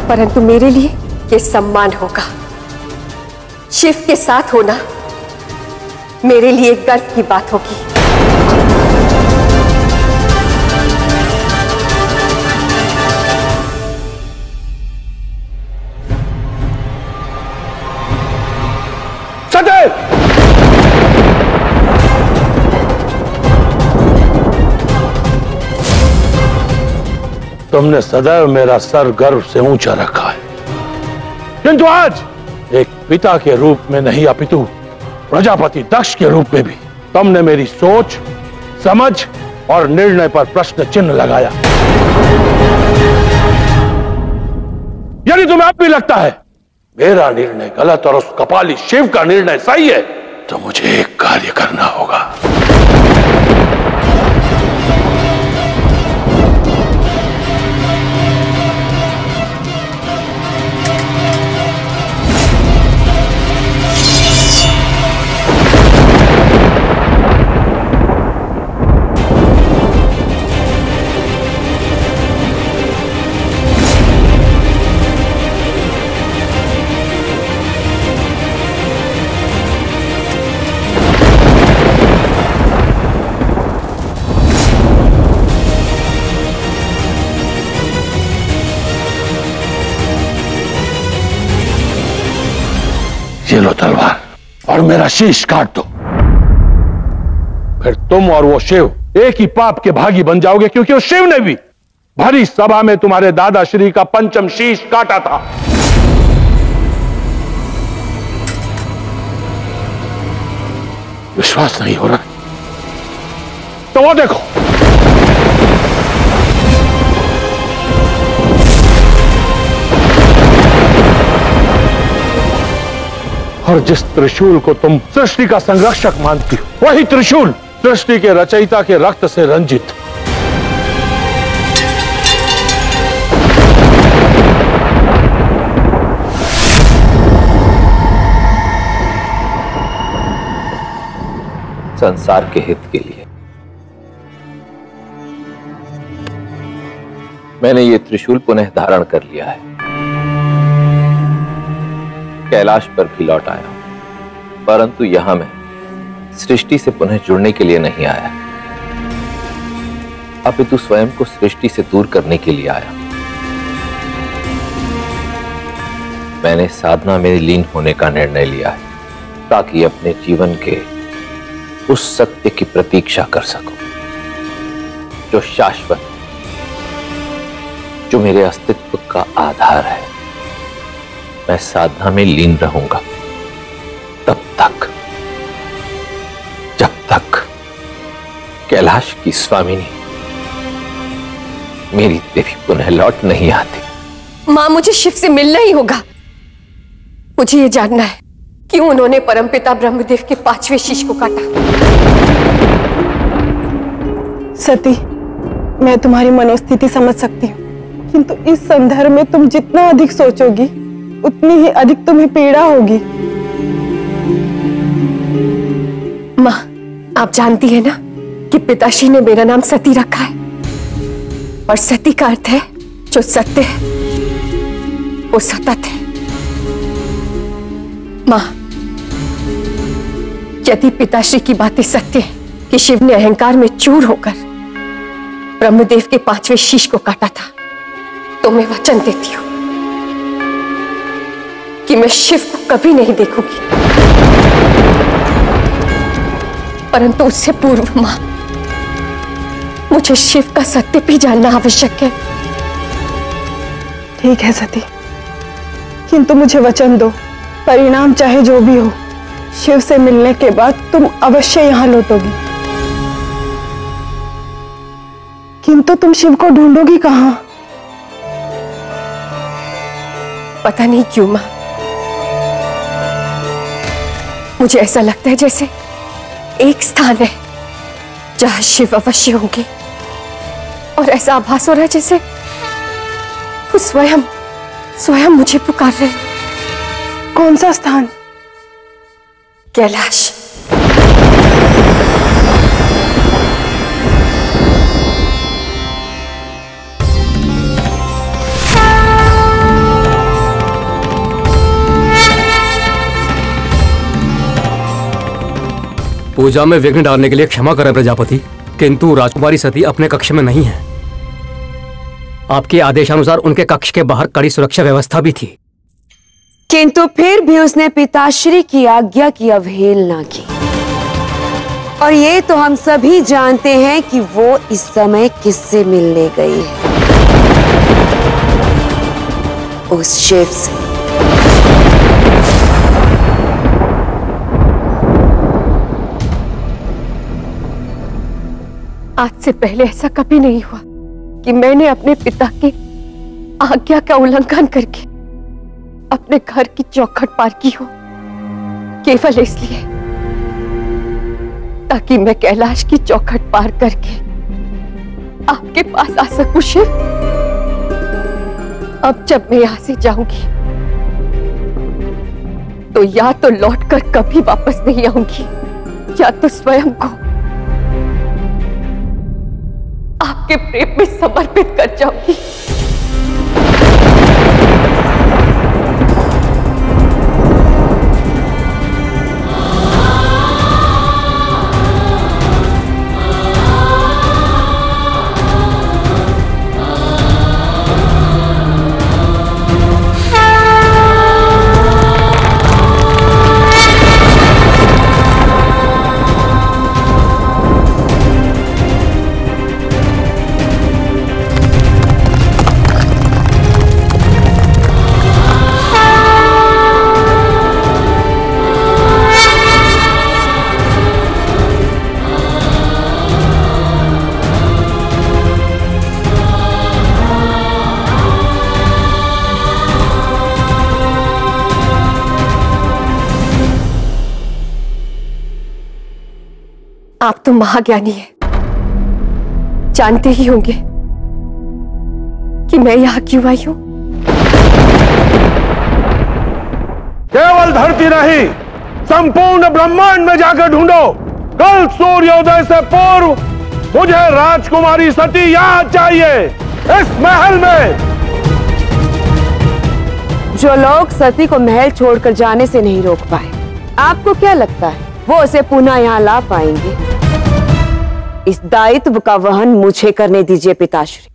परंतु मेरे लिए ये सम्मान होगा। शिव के साथ होना मेरे लिए गर्व की बात होगी। सदैव तुमने सदैव मेरा सर गर्व से ऊंचा रखा है, किंतु आज एक पिता के रूप में नहीं अपितु प्रजापति दक्ष के रूप में भी तुमने मेरी सोच, समझ और निर्णय पर प्रश्न चिन्ह लगाया। यदि तुम्हें अब भी लगता है मेरा निर्णय गलत और उस कपाली शिव का निर्णय सही है, तो मुझे एक कार्य करना होगा। ये लो तलवार और मेरा शीश काट दो, फिर तुम और वो शिव एक ही पाप के भागी बन जाओगे, क्योंकि उस शिव ने भी भरी सभा में तुम्हारे दादाश्री का पंचम शीश काटा था। विश्वास नहीं हो रहा तो वो देखो, और जिस त्रिशूल को तुम सृष्टि का संरक्षक मानती हो, वही त्रिशूल सृष्टि के रचयिता के रक्त से रंजित। संसार के हित के लिए मैंने ये त्रिशूल पुनः धारण कर लिया है। कैलाश पर भी लौट आया, परंतु यहां मैं सृष्टि से पुनः जुड़ने के लिए नहीं आया, अपितु स्वयं को सृष्टि से दूर करने के लिए आया। मैंने साधना में लीन होने का निर्णय लिया है, ताकि अपने जीवन के उस सत्य की प्रतीक्षा कर सकूं जो शाश्वत, जो मेरे अस्तित्व का आधार है। मैं साधना में लीन रहूंगा तब तक जब तक कैलाश की स्वामिनी मेरी देवी पुनः लौट नहीं आती। मां, मुझे शिव से मिलना ही होगा। मुझे ये जानना है क्यों उन्होंने परमपिता ब्रह्मदेव के 5वें शीश को काटा। सती, मैं तुम्हारी मनोस्थिति समझ सकती हूँ, किंतु इस संदर्भ में तुम जितना अधिक सोचोगी उतनी ही अधिक तुम्हें पीड़ा होगी। माँ, आप जानती है ना कि पिताश्री ने मेरा नाम सती रखा है, और सती का अर्थ है जो सत्य है वो सतत है। माँ, यदि पिताश्री की बातें सत्य है कि शिव ने अहंकार में चूर होकर ब्रह्मदेव के 5वें शीश को काटा था, तो मैं वचन देती हूं कि मैं शिव को कभी नहीं देखूंगी। परंतु उससे पूर्व मां, मुझे शिव का सत्य भी जानना आवश्यक है। ठीक है सती, किंतु मुझे वचन दो, परिणाम चाहे जो भी हो, शिव से मिलने के बाद तुम अवश्य यहां लौटोगी। किंतु तुम शिव को ढूंढोगी कहां? पता नहीं क्यों मां, मुझे ऐसा लगता है जैसे एक स्थान है जहां शिव अवश्य होंगे, और ऐसा आभास हो रहा है जैसे वो स्वयं मुझे पुकार रहे हैं। कौन सा स्थान? कैलाश। पूजा में विघ्न डालने के लिए क्षमा करें प्रजापति, किंतु राजकुमारी सती अपने कक्ष में नहीं है। आपके आदेशानुसार उनके कक्ष के बाहर कड़ी सुरक्षा व्यवस्था भी थी, किंतु फिर भी उसने पिताश्री की आज्ञा की अवहेलना की। और ये तो हम सभी जानते हैं कि वो इस समय किससे मिलने गई है, उस शिव से। आज से पहले ऐसा कभी नहीं हुआ कि मैंने अपने पिता की आज्ञा का उल्लंघन करके अपने घर की चौखट पार की हो, केवल इसलिए ताकि मैं कैलाश की चौखट पार करके आपके पास आ सकूं। शिव, अब जब मैं यहां से जाऊंगी तो या तो लौटकर कभी वापस नहीं आऊंगी, या तो स्वयं को आपके प्रेम में समर्पित कर जाऊंगी। आप तो महाज्ञानी हैं, जानते ही होंगे कि मैं यहां क्यों आई हूं। केवल धरती नहीं, संपूर्ण ब्रह्मांड में जाकर ढूंढो। कल सूर्योदय से पूर्व मुझे राजकुमारी सती यहां चाहिए, इस महल में। जो लोग सती को महल छोड़कर जाने से नहीं रोक पाए, आपको क्या लगता है वो उसे पुनः यहाँ ला पाएंगे? इस दायित्व का वहन मुझे करने दीजिए पिताश्री।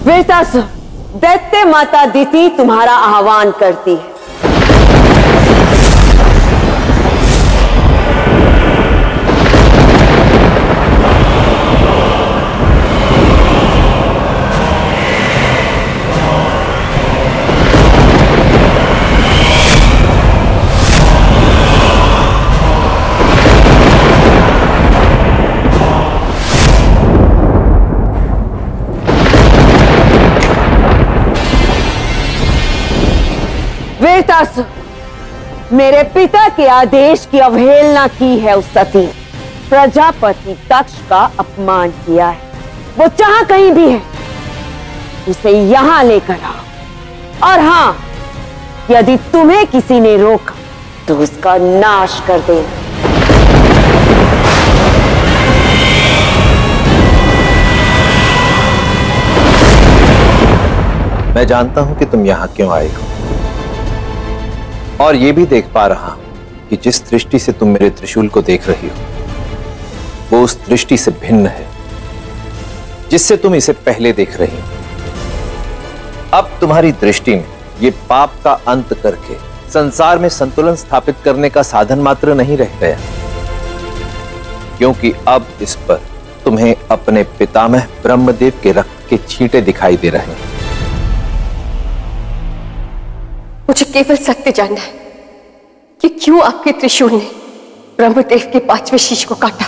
वीरतासुर, दैत्य माता दिति तुम्हारा आह्वान करती है। वीरतासुर, मेरे पिता के आदेश की अवहेलना की है उस सती, प्रजापति दक्ष का अपमान किया है। वो जहां कहीं भी है उसे यहां लेकर आओ, और हां, यदि तुम्हें किसी ने रोका तो उसका नाश कर देना। मैं जानता हूं कि तुम यहां क्यों आए हो, और ये भी देख पा रहा हूं कि जिस दृष्टि से तुम मेरे त्रिशूल को देख रही हो वो उस दृष्टि से भिन्न है जिससे तुम इसे पहले देख रही हो। अब तुम्हारी दृष्टि में ये पाप का अंत करके संसार में संतुलन स्थापित करने का साधन मात्र नहीं रह गया, क्योंकि अब इस पर तुम्हें अपने पितामह ब्रह्मदेव के रक्त के छींटे दिखाई दे रहे हैं। मुझे केवल सत्य जानना है कि क्यों आपके त्रिशूल ने ब्रह्मदेव के 5वें शीश को काटा।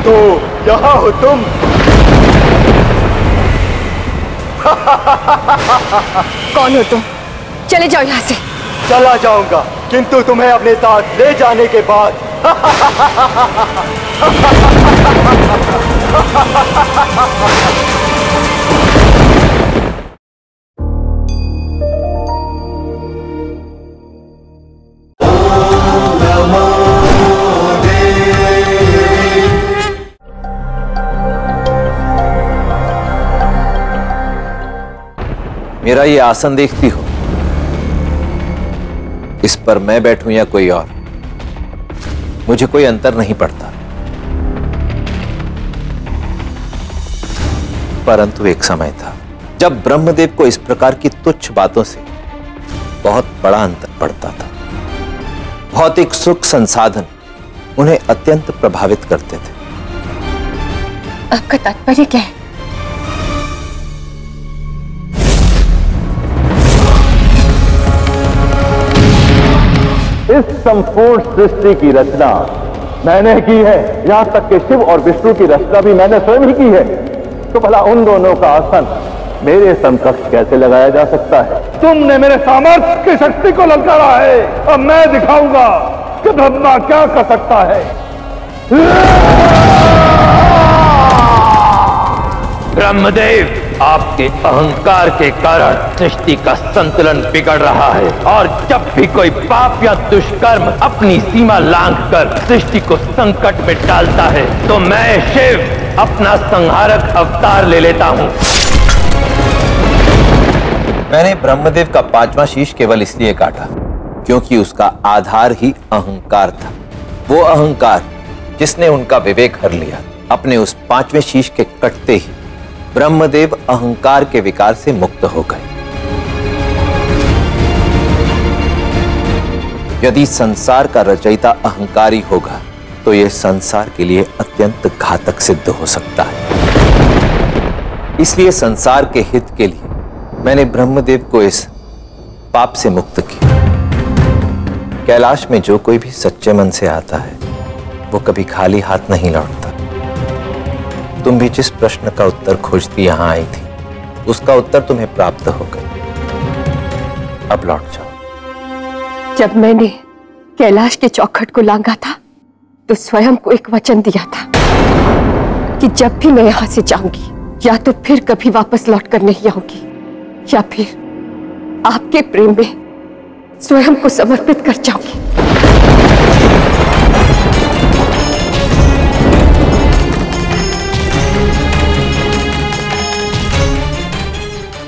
तो यहाँ हो तुम। कौन हो तुम? चले जाओ यहाँ से। चला जाऊंगा, किंतु तुम्हें अपने साथ ले जाने के बाद। मेरा ये आसन देखती हो, इस पर मैं बैठूं या कोई और, मुझे कोई अंतर नहीं पड़ता। परंतु एक समय था जब ब्रह्मदेव को इस प्रकार की तुच्छ बातों से बहुत बड़ा अंतर पड़ता था। भौतिक सुख संसाधन उन्हें अत्यंत प्रभावित करते थे। आपका तात्पर्य क्या है? इस संपूर्ण सृष्टि की रचना मैंने की है, यहां तक कि शिव और विष्णु की रचना भी मैंने स्वयं ही की है। तो भला उन दोनों का आसन मेरे समकक्ष कैसे लगाया जा सकता है? तुमने मेरे सामर्थ्य की शक्ति को ललकारा है, अब मैं दिखाऊंगा कि ब्रह्मा क्या कर सकता है। ब्रह्मदेव, आपके अहंकार के कारण सृष्टि का संतुलन बिगड़ रहा है, और जब भी कोई पाप या दुष्कर्म अपनी सीमा लांघकर सृष्टि को संकट में डालता है तो मैं शिव अपना संहारक अवतार ले लेता हूं। मैंने ब्रह्मदेव का 5वां शीश केवल इसलिए काटा क्योंकि उसका आधार ही अहंकार था। वो अहंकार जिसने उनका विवेक हर लिया। अपने उस 5वें शीश के कटते ही ब्रह्मदेव अहंकार के विकार से मुक्त हो गए। यदि संसार का रचयिता अहंकारी होगा तो यह संसार के लिए अत्यंत घातक सिद्ध हो सकता है। इसलिए संसार के हित के लिए मैंने ब्रह्मदेव को इस पाप से मुक्त किया। कैलाश में जो कोई भी सच्चे मन से आता है वो कभी खाली हाथ नहीं लौटता। तुम भी जिस प्रश्न का उत्तर खोजती यहां आई थी, उसका उत्तर तुम्हें प्राप्त हो गया। अब लौट जाओ। जब मैंने कैलाश के चौखट को लांघा था तो स्वयं को एक वचन दिया था कि जब भी मैं यहां से जाऊंगी या तो फिर कभी वापस लौटकर नहीं आऊंगी या फिर आपके प्रेम में स्वयं को समर्पित कर जाऊंगी।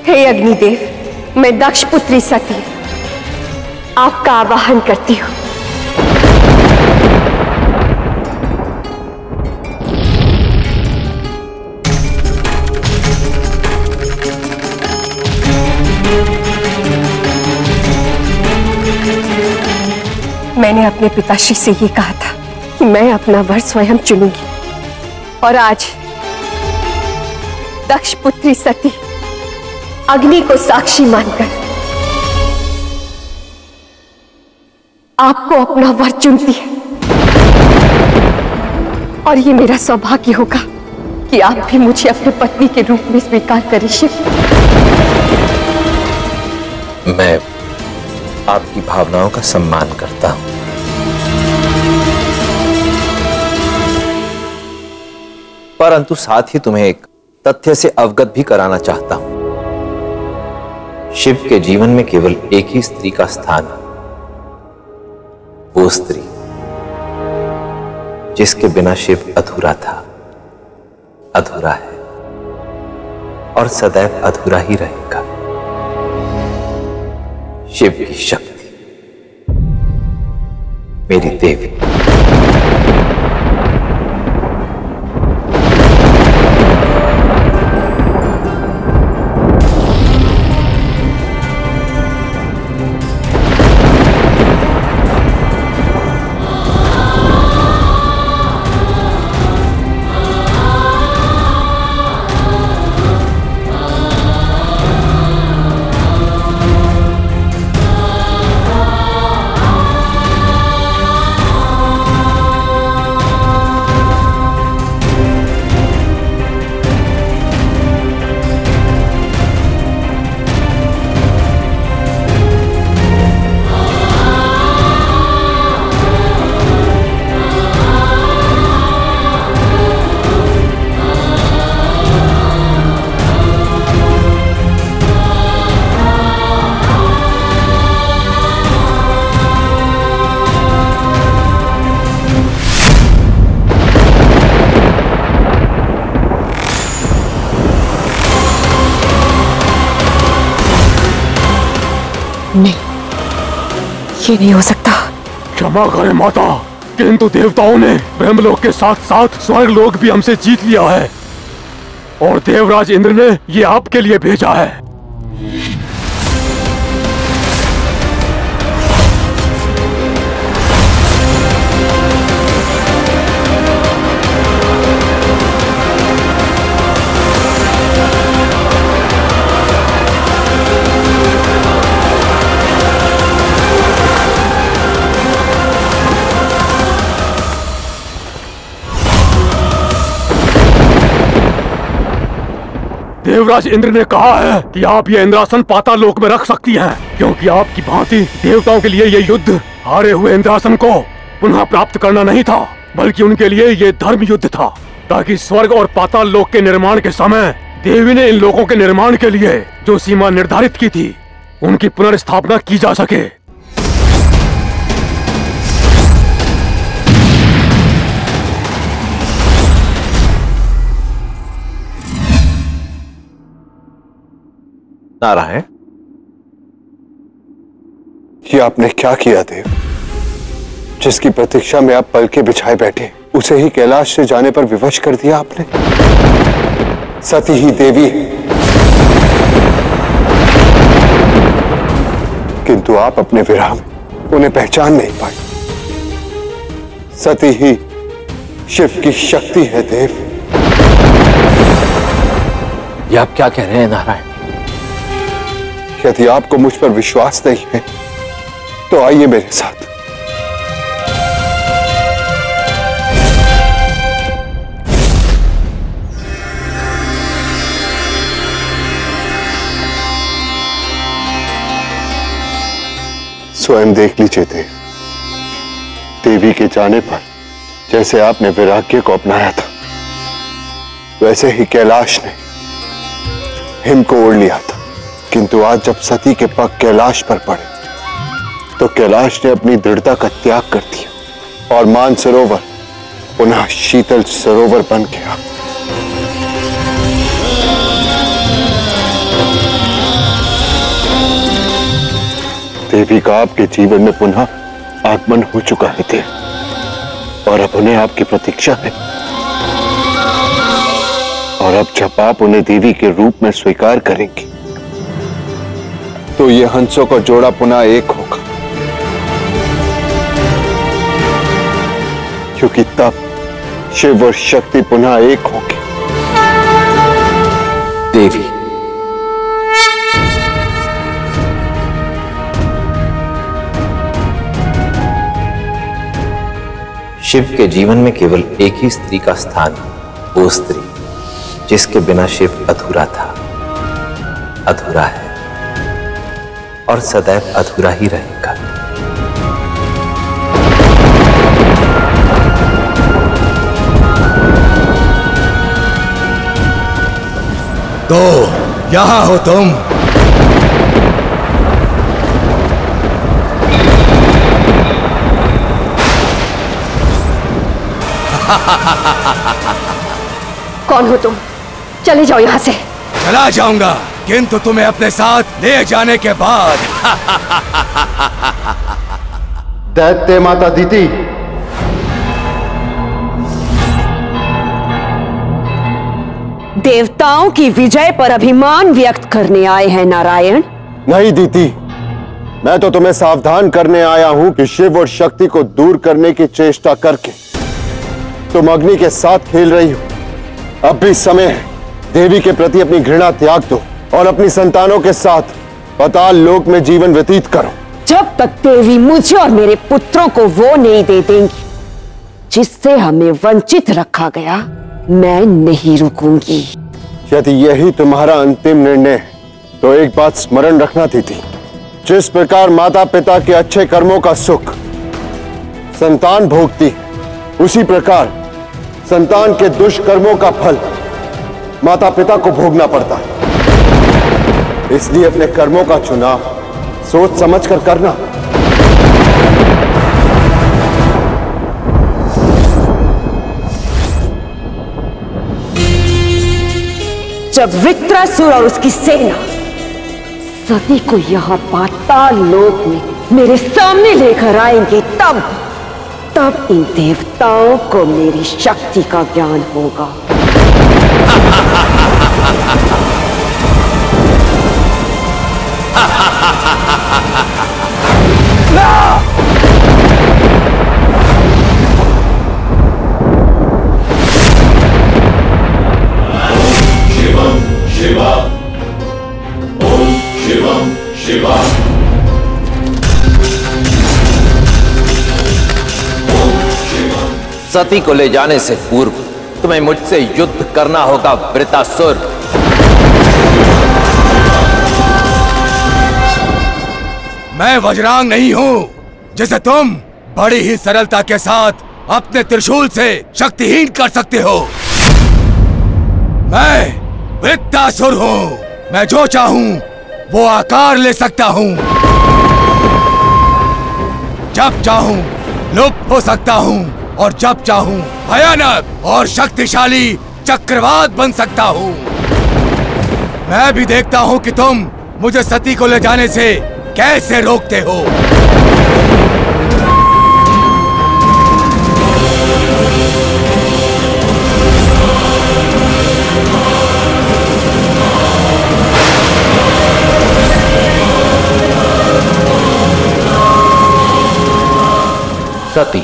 हे अग्निदेव, मैं दक्ष पुत्री सती आपका आवाहन करती हूं। मैंने अपने पिताश्री से ये कहा था कि मैं अपना वर स्वयं चुनूंगी, और आज दक्ष पुत्री सती अग्नि को साक्षी मानकर आपको अपना वर चुनती है। और ये मेरा सौभाग्य होगा कि आप भी मुझे अपने पत्नी के रूप में स्वीकार करें शिव। मैं आपकी भावनाओं का सम्मान करता हूं, परंतु साथ ही तुम्हें एक तथ्य से अवगत भी कराना चाहता हूं। शिव के जीवन में केवल एक ही स्त्री का स्थान है, वो स्त्री जिसके बिना शिव अधूरा था, अधूरा है और सदैव अधूरा ही रहेगा। शिव की शक्ति, मेरी देवी। ये नहीं हो सकता। क्षमा करें माता, किंतु देवताओं ने ब्रह्मलोक के साथ साथ स्वर्गलोक भी हमसे जीत लिया है और देवराज इंद्र ने ये आपके लिए भेजा है। देवराज इंद्र ने कहा है कि आप ये इंद्रासन पाताल लोक में रख सकती हैं, क्योंकि आपकी भांति देवताओं के लिए ये युद्ध हारे हुए इंद्रासन को पुनः प्राप्त करना नहीं था, बल्कि उनके लिए ये धर्म युद्ध था, ताकि स्वर्ग और पाताल लोक के निर्माण के समय देवी ने इन लोकों के निर्माण के लिए जो सीमा निर्धारित की थी उनकी पुनर्स्थापना की जा सके। नारायण, ये आपने क्या किया देव? जिसकी प्रतीक्षा में आप पल के बिछाए बैठे, उसे ही कैलाश से जाने पर विवश कर दिया आपने। सती ही देवी, किंतु आप अपने विरह में उन्हें पहचान नहीं पाई। सती ही शिव की शक्ति है देव। ये आप क्या कह रहे हैं नारायण? यदि आपको मुझ पर विश्वास नहीं है तो आइए मेरे साथ। स्वयं देख लीजिए देव, देवी के जाने पर जैसे आपने वैराग्य को अपनाया था, वैसे ही कैलाश ने हिम को ओढ़ लिया था। किंतु आज जब सती के पग कैलाश पर पड़े तो कैलाश ने अपनी दृढ़ता का त्याग कर दिया और मानसरोवर पुनः शीतल सरोवर बन गया। देवी का आपके जीवन में पुनः आगमन हो चुका है देव, और अब उन्हें आपकी प्रतीक्षा है। और अब जब आप उन्हें देवी के रूप में स्वीकार करेंगे तो ये हंसों का जोड़ा पुनः एक होगा, क्योंकि तब शिव और शक्ति पुनः एक होंगे। देवी, शिव के जीवन में केवल एक ही स्त्री का स्थान, वो स्त्री जिसके बिना शिव अधूरा था, अधूरा है और सदैव अधूरा ही रहेगा। तो यहां हो तुम? कौन हो तुम? चले जाओ यहां से। चला जाऊंगा, किंतु तुम्हें अपने साथ ले जाने के बाद। दैत्य माता दीति, देवताओं की विजय पर अभिमान व्यक्त करने आए हैं नारायण? नहीं दीति, मैं तो तुम्हें सावधान करने आया हूं कि शिव और शक्ति को दूर करने की चेष्टा करके तुम अग्नि के साथ खेल रही हो। अब भी समय है, देवी के प्रति अपनी घृणा त्याग दो और अपनी संतानों के साथ पाताल लोक में जीवन व्यतीत करो। जब तक देवी मुझे और मेरे पुत्रों को वो नहीं दे देंगी जिससे हमें वंचित रखा गया, मैं नहीं रुकूंगी। यदि यही तुम्हारा अंतिम निर्णय है तो एक बात स्मरण रखना दीदी, जिस प्रकार माता पिता के अच्छे कर्मों का सुख संतान भोगती है, उसी प्रकार संतान के दुष्कर्मों का फल माता पिता को भोगना पड़ता है। इसलिए अपने कर्मों का चुनाव सोच समझ कर करना। जब वृत्रासुर और उसकी सेना सती को यहां पाताल लोक में मेरे सामने लेकर आएंगे तब इन देवताओं को मेरी शक्ति का ज्ञान होगा। शिवम शिवा, ओम शिवम शिवा। सती को ले जाने से पूर्व तुम्हें मुझसे युद्ध करना होगा वृतासुर। मैं वज्रांग नहीं हूं जिसे तुम बड़ी ही सरलता के साथ अपने त्रिशूल से शक्तिहीन कर सकते हो। मैं वृतासुर हूं। मैं जो चाहूं वो आकार ले सकता हूं। जब चाहूं लुप्त हो सकता हूं और जब चाहूं भयानक और शक्तिशाली चक्रवात बन सकता हूं। मैं भी देखता हूं कि तुम मुझे सती को ले जाने से कैसे रोकते हो। सती,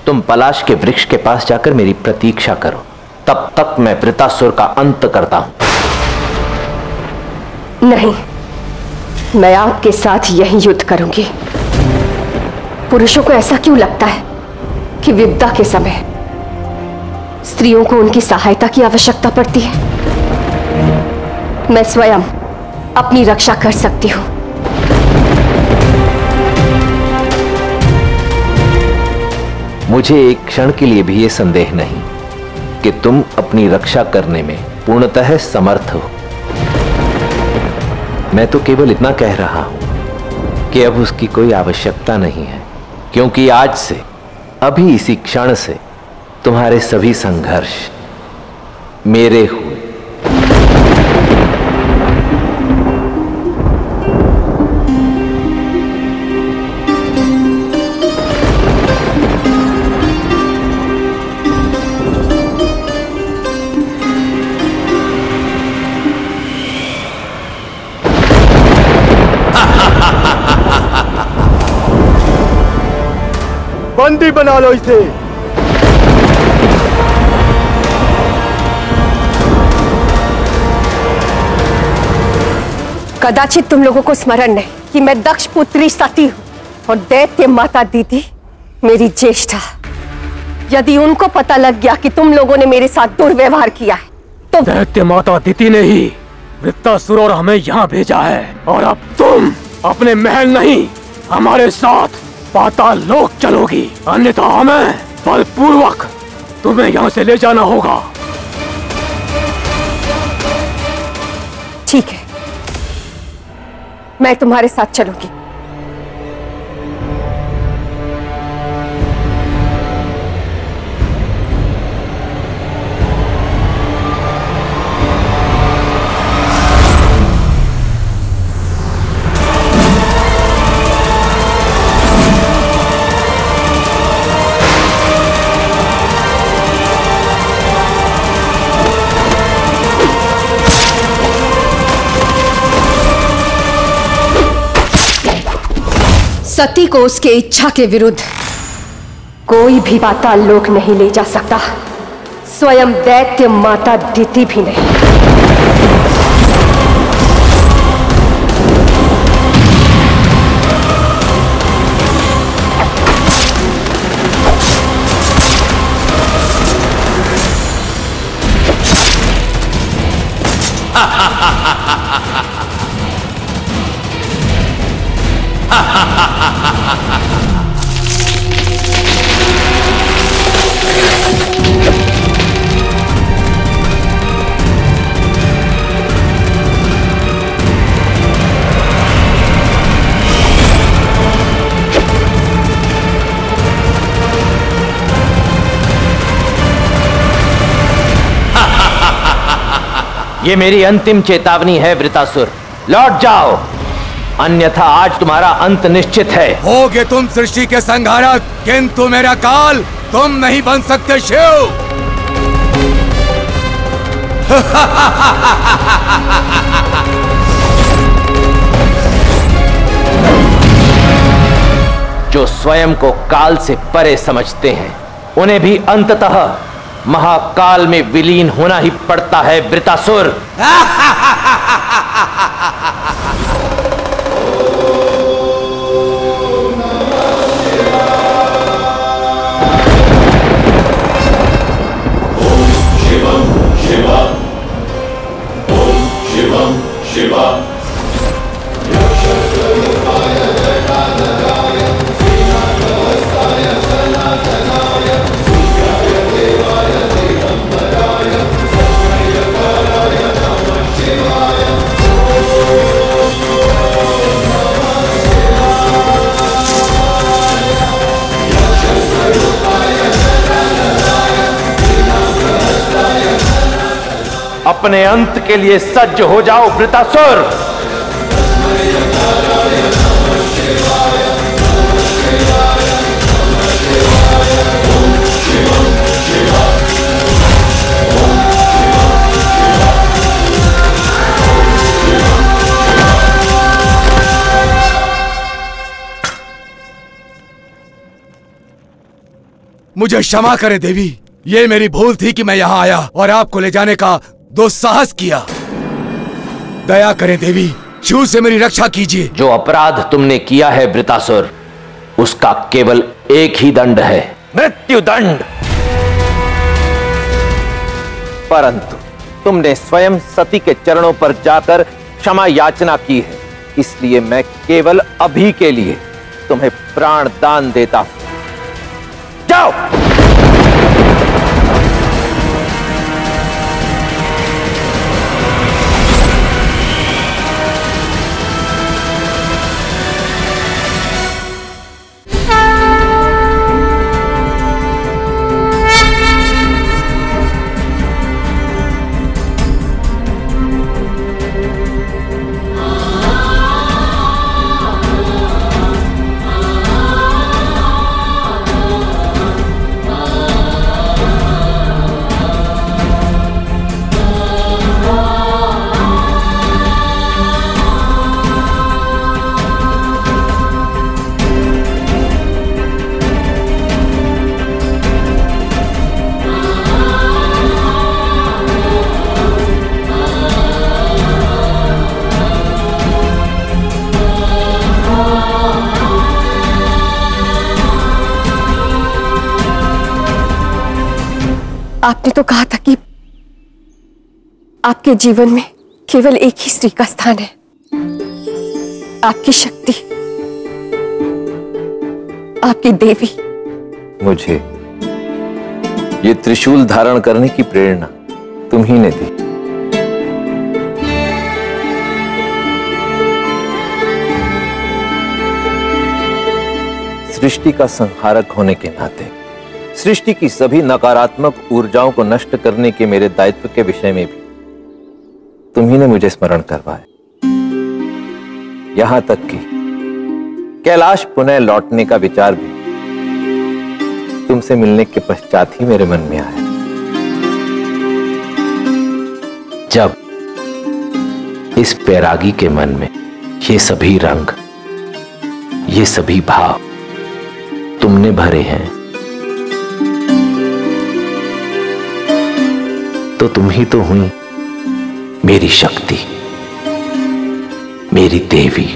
तुम पलाश के वृक्ष के पास जाकर मेरी प्रतीक्षा करो। तब तक मैं वृतासुर का अंत करता हूं। नहीं, मैं आपके साथ यही युद्ध करूंगी। पुरुषों को ऐसा क्यों लगता है कि विपदा के समय स्त्रियों को उनकी सहायता की आवश्यकता पड़ती है? मैं स्वयं अपनी रक्षा कर सकती हूं। मुझे एक क्षण के लिए भी ये संदेह नहीं कि तुम अपनी रक्षा करने में पूर्णतः समर्थ हो। मैं तो केवल इतना कह रहा हूं कि अब उसकी कोई आवश्यकता नहीं है, क्योंकि आज से, अभी इसी क्षण से तुम्हारे सभी संघर्ष मेरे हुए। बंदी बना लो इसे। कदाचित तुम लोगों को स्मरण नहीं कि मैं दक्ष पुत्री सती हूं और दैत्य माता दीदी मेरी ज्येष्ठा। यदि उनको पता लग गया कि तुम लोगों ने मेरे साथ दुर्व्यवहार किया है तो दैत्य माता दीदी ने ही वृत्तासुर और हमें यहाँ भेजा है, और अब तुम अपने महल नहीं हमारे साथ पाताल लोक चलोगी, अन्यथा हमें बलपूर्वक तुम्हें यहाँ से ले जाना होगा। ठीक है, मैं तुम्हारे साथ चलूंगी। सती को उसके इच्छा के विरुद्ध कोई भी पाताल लोक नहीं ले जा सकता, स्वयं दैत्य माता दिति भी नहीं। ये मेरी अंतिम चेतावनी है वृतासुर, लौट जाओ। अन्यथा आज तुम्हारा अंत निश्चित है। होगे तुम सृष्टि के संहारक, किंतु मेरा काल तुम नहीं बन सकते शिव। जो स्वयं को काल से परे समझते हैं उन्हें भी अंततः महाकाल में विलीन होना ही पड़ता है वृतासुर। शिवा ओम शिवम शिवा अपने अंत के लिए सज्ज हो जाओ वृतासुर। मुझे क्षमा करें देवी, ये मेरी भूल थी कि मैं यहाँ आया और आपको ले जाने का दुस्साहस किया। दया करें देवी, शिव से मेरी रक्षा कीजिए। जो अपराध तुमने किया है वृतासुर, उसका केवल एक ही दंड है, मृत्यु दंड। परंतु तुमने स्वयं सती के चरणों पर जाकर क्षमा याचना की है, इसलिए मैं केवल अभी के लिए तुम्हें प्राण दान देता हूं। जाओ। आपने तो कहा था कि आपके जीवन में केवल एक ही स्त्री का स्थान है, आपकी शक्ति, आपकी देवी। मुझे ये त्रिशूल धारण करने की प्रेरणा तुम ही ने दी। सृष्टि का संहारक होने के नाते सृष्टि की सभी नकारात्मक ऊर्जाओं को नष्ट करने के मेरे दायित्व के विषय में भी तुम ही ने मुझे स्मरण करवाया। यहां तक कि कैलाश पुनः लौटने का विचार भी तुमसे मिलने के पश्चात ही मेरे मन में आया। जब इस बैरागी के मन में ये सभी रंग, ये सभी भाव तुमने भरे हैं, तो तुम ही तो हुई मेरी शक्ति, मेरी देवी।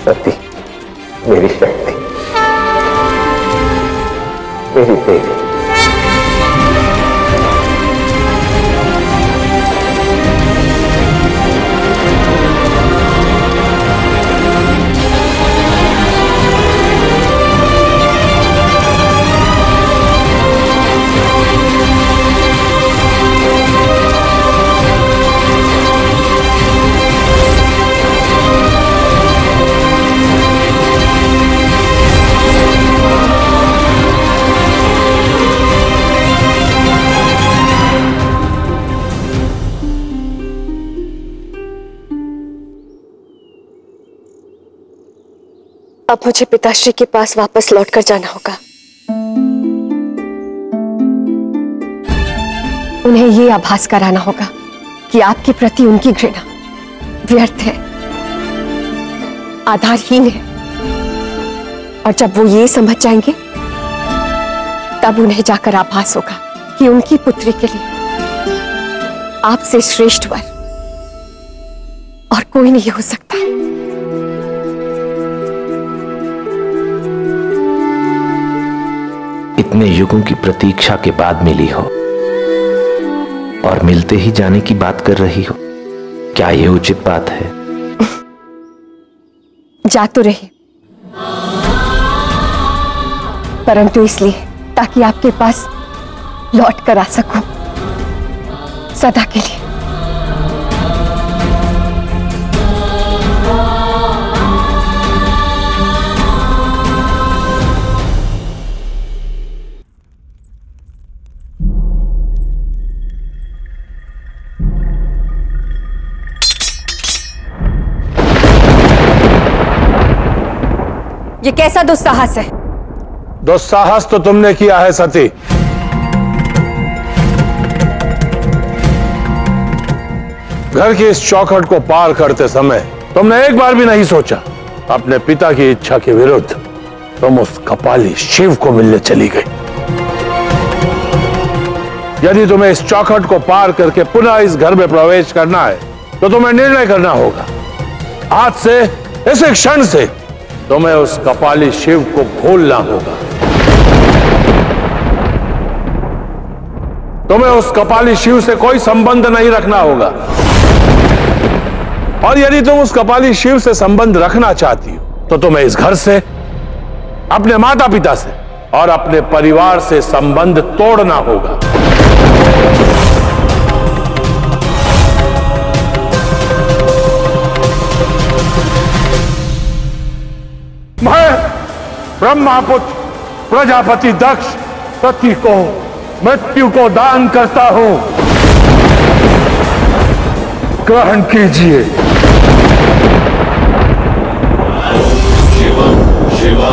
सती, मेरी शक्ति, मेरी देवी। अब मुझे पिताश्री के पास वापस लौटकर जाना होगा। उन्हें ये आभास कराना होगा कि आपके प्रति उनकी घृणा व्यर्थ है, आधारहीन है। और जब वो ये समझ जाएंगे तब उन्हें जाकर आभास होगा कि उनकी पुत्री के लिए आपसे श्रेष्ठ वर और कोई नहीं हो सकता। इतने युगों की प्रतीक्षा के बाद मिली हो और मिलते ही जाने की बात कर रही हो, क्या ये उचित बात है? जा तो रही, परंतु इसलिए ताकि आपके पास लौट कर आ सकूं सदा के लिए। ये कैसा दुस्साहस है? दुस्साहस तो तुमने किया है सती। घर की इस चौखट को पार करते समय तुमने एक बार भी नहीं सोचा अपने पिता की इच्छा के विरुद्ध तुम उस कपाली शिव को मिलने चली गई। यदि तुम्हें इस चौखट को पार करके पुनः इस घर में प्रवेश करना है तो तुम्हें निर्णय करना होगा। आज से, इस क्षण से तुम्हें उस कपाली शिव को भूलना होगा। तुम्हें उस कपाली शिव से कोई संबंध नहीं रखना होगा। और यदि तुम उस कपाली शिव से संबंध रखना चाहती हो तो तुम्हें इस घर से, अपने माता पिता से और अपने परिवार से संबंध तोड़ना होगा। मैं ब्रह्मापुत्र प्रजापति दक्ष सती को मृत्यु को दान करता हूं, ग्रहण कीजिए। शिवम शिवा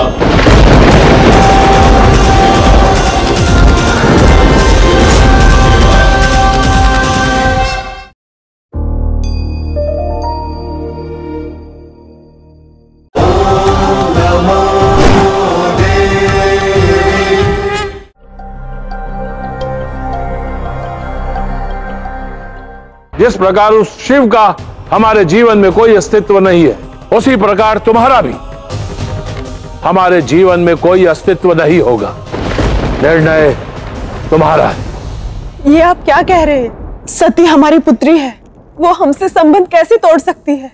जिस प्रकार उस शिव का हमारे जीवन में कोई अस्तित्व नहीं है, उसी प्रकार तुम्हारा भी हमारे जीवन में कोई अस्तित्व नहीं होगा। निर्णय तुम्हारा है। ये आप क्या कह रहे हैं? सती हमारी पुत्री है, वो हमसे संबंध कैसे तोड़ सकती है?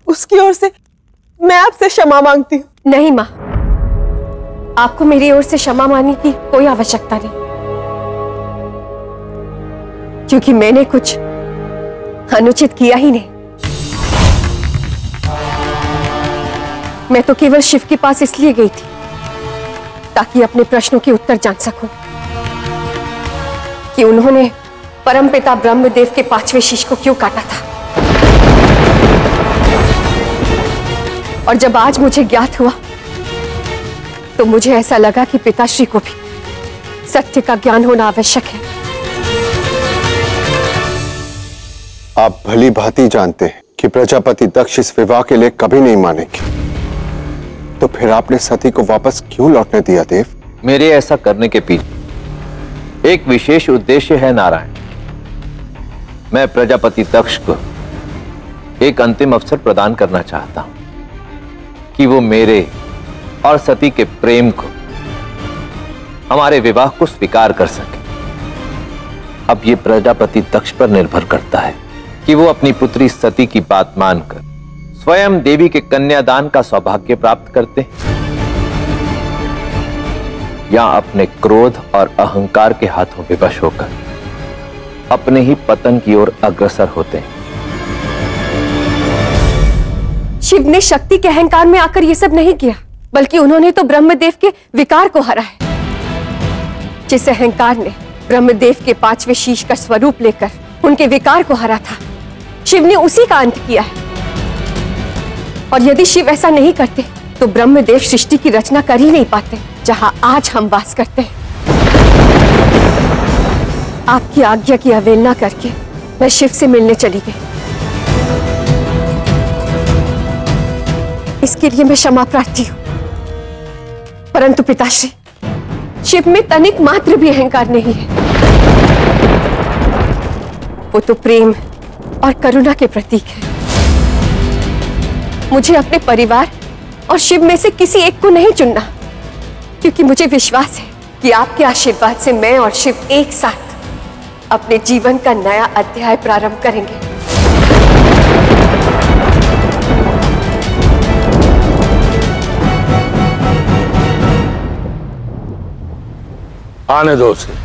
उसकी ओर से मैं आपसे क्षमा मांगती हूँ। नहीं माँ, आपको मेरी ओर से क्षमा मांगने की कोई आवश्यकता नहीं, क्योंकि मैंने कुछ अनुचित किया ही नहीं। मैं तो केवल शिव के पास इसलिए गई थी ताकि अपने प्रश्नों के उत्तर जान सकूं कि उन्होंने परमपिता ब्रह्मदेव के 5वें शीश को क्यों काटा था। और जब आज मुझे ज्ञात हुआ तो मुझे ऐसा लगा कि पिताश्री को भी सत्य का ज्ञान होना आवश्यक है। आप भली भांति जानते हैं कि प्रजापति दक्ष इस विवाह के लिए कभी नहीं मानेंगे, तो फिर आपने सती को वापस क्यों लौटने दिया देव? मेरे ऐसा करने के पीछे एक विशेष उद्देश्य है नारायण। मैं प्रजापति दक्ष को एक अंतिम अवसर प्रदान करना चाहता हूं कि वो मेरे और सती के प्रेम को, हमारे विवाह को स्वीकार कर सके। अब ये प्रजापति दक्ष पर निर्भर करता है कि वो अपनी पुत्री सती की बात मानकर स्वयं देवी के कन्यादान का सौभाग्य प्राप्त करते हैं या अपने क्रोध और अहंकार के हाथों विवश होकर अपने ही पतन की ओर अग्रसर होते हैं। शिव ने शक्ति के अहंकार में आकर यह सब नहीं किया, बल्कि उन्होंने तो ब्रह्मदेव के विकार को हरा है। जिस अहंकार ने ब्रह्मदेव के 5वें शीश का स्वरूप लेकर उनके विकार को हरा था, शिव ने उसी का अंत किया है। और यदि शिव ऐसा नहीं करते तो ब्रह्मदेव सृष्टि की रचना कर ही नहीं पाते जहां आज हम वास करते हैं। आपकी आज्ञा की अवहेलना करके मैं शिव से मिलने चली गई। इसके लिए मैं क्षमा प्रार्थी हूं, परंतु पिताश्री, शिव में तनिक मात्र भी अहंकार नहीं है। वो तो प्रेम और करुणा के प्रतीक है। मुझे अपने परिवार और शिव में से किसी एक को नहीं चुनना, क्योंकि मुझे विश्वास है कि आपके आशीर्वाद से मैं और शिव एक साथ अपने जीवन का नया अध्याय प्रारंभ करेंगे। आने दो उसे।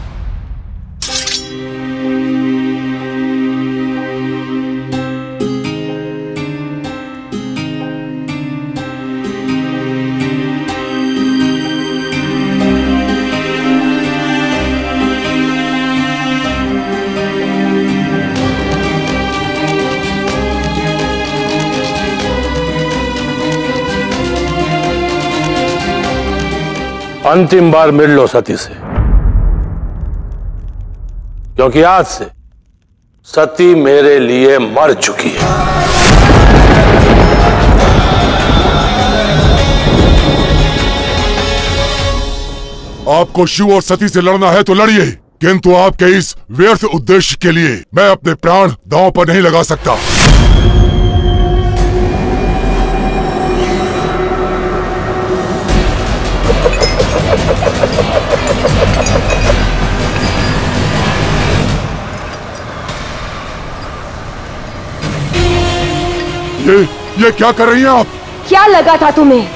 अंतिम बार मिल लो सती से, क्योंकि आज से सती मेरे लिए मर चुकी है। आपको शिव और सती से लड़ना है तो लड़िए, किंतु आपके इस व्यर्थ उद्देश्य के लिए मैं अपने प्राण दांव पर नहीं लगा सकता। ये क्या कर रही हैं आप? क्या लगा था तुम्हें?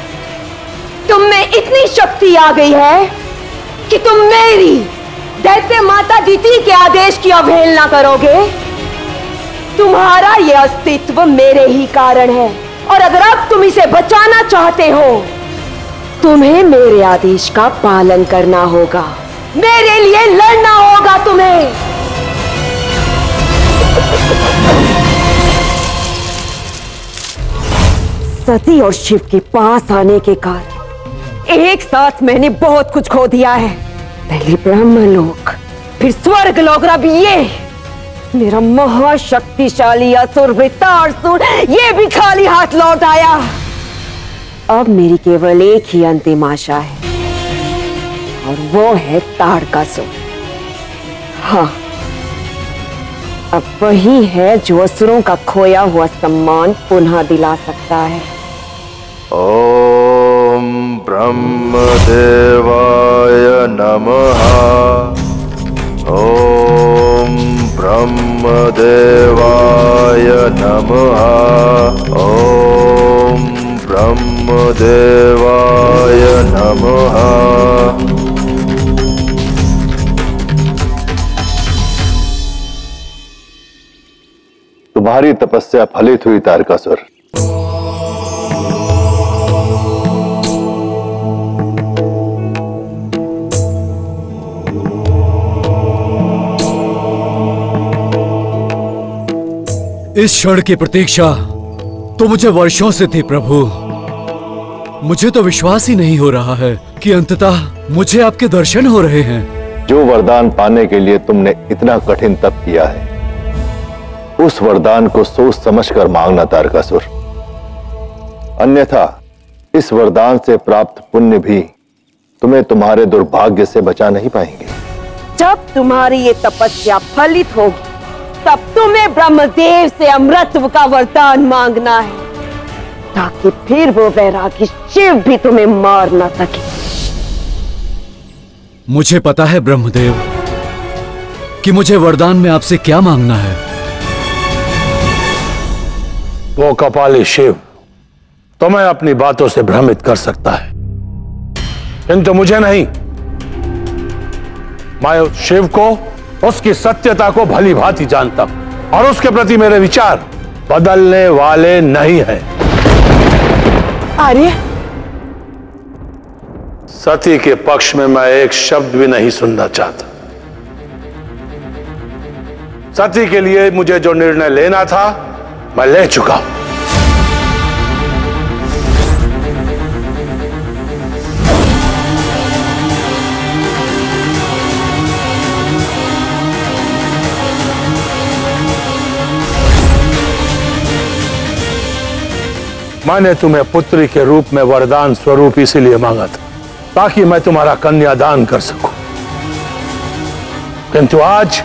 तुम में इतनी शक्ति आ गई है कि तुम मेरी दैत्य माता दिति के आदेश की अवहेलना करोगे? तुम्हारा ये अस्तित्व मेरे ही कारण है, और अगर अब तुम इसे बचाना चाहते हो, तुम्हें मेरे आदेश का पालन करना होगा। मेरे लिए लड़ना होगा तुम्हें। सती और शिव के पास आने के कारण एक साथ मैंने बहुत कुछ खो दिया है। पहले ब्रह्मलोक, फिर स्वर्गलोक, अब ये मेरा महाशक्तिशाली असुर वृत्रासुर ये भी खाली हाथ लौट आया। अब मेरी केवल एक ही अंतिम आशा है, और वो है ताड़कासुर। हाँ, अब वही है जो असुरों का खोया हुआ सम्मान पुनः दिला सकता है। ओम ब्रह्मदेवाय नमः। ओम ब्रह्मदेवाय नमः। ओम ब्रह्मदेवाय नमः। तुम्हारी तपस्या फलित हुई तारकासुर। इस क्षण की प्रतीक्षा तो मुझे वर्षों से थी प्रभु। मुझे तो विश्वास ही नहीं हो रहा है कि अंततः मुझे आपके दर्शन हो रहे हैं। जो वरदान पाने के लिए तुमने इतना कठिन तप किया है, उस वरदान को सोच समझकर मांगना तारकासुर, अन्यथा इस वरदान से प्राप्त पुण्य भी तुम्हें तुम्हारे दुर्भाग्य से बचा नहीं पाएंगे। जब तुम्हारी ये तपस्या फलित होगी, तब तुम्हें ब्रह्मदेव से अमृतत्व का वरदान मांगना है, ताकि फिर वो वैरागी शिव भी तुम्हें मार ना सके। मुझे पता है ब्रह्मदेव कि मुझे वरदान में आपसे क्या मांगना है। वो कपाली शिव तुम्हें अपनी बातों से भ्रमित कर सकता है, किंतु मुझे नहीं। मैं शिव को, उसकी सत्यता को भली भांति जानता हूं, और उसके प्रति मेरे विचार बदलने वाले नहीं हैं। आर्य, सती के पक्ष में मैं एक शब्द भी नहीं सुनना चाहता। सती के लिए मुझे जो निर्णय लेना था, मैं ले चुका हूं। मैंने तुम्हें पुत्री के रूप में वरदान स्वरूप इसीलिए मांगा था ताकि मैं तुम्हारा कन्यादान कर सकूं, किंतु आज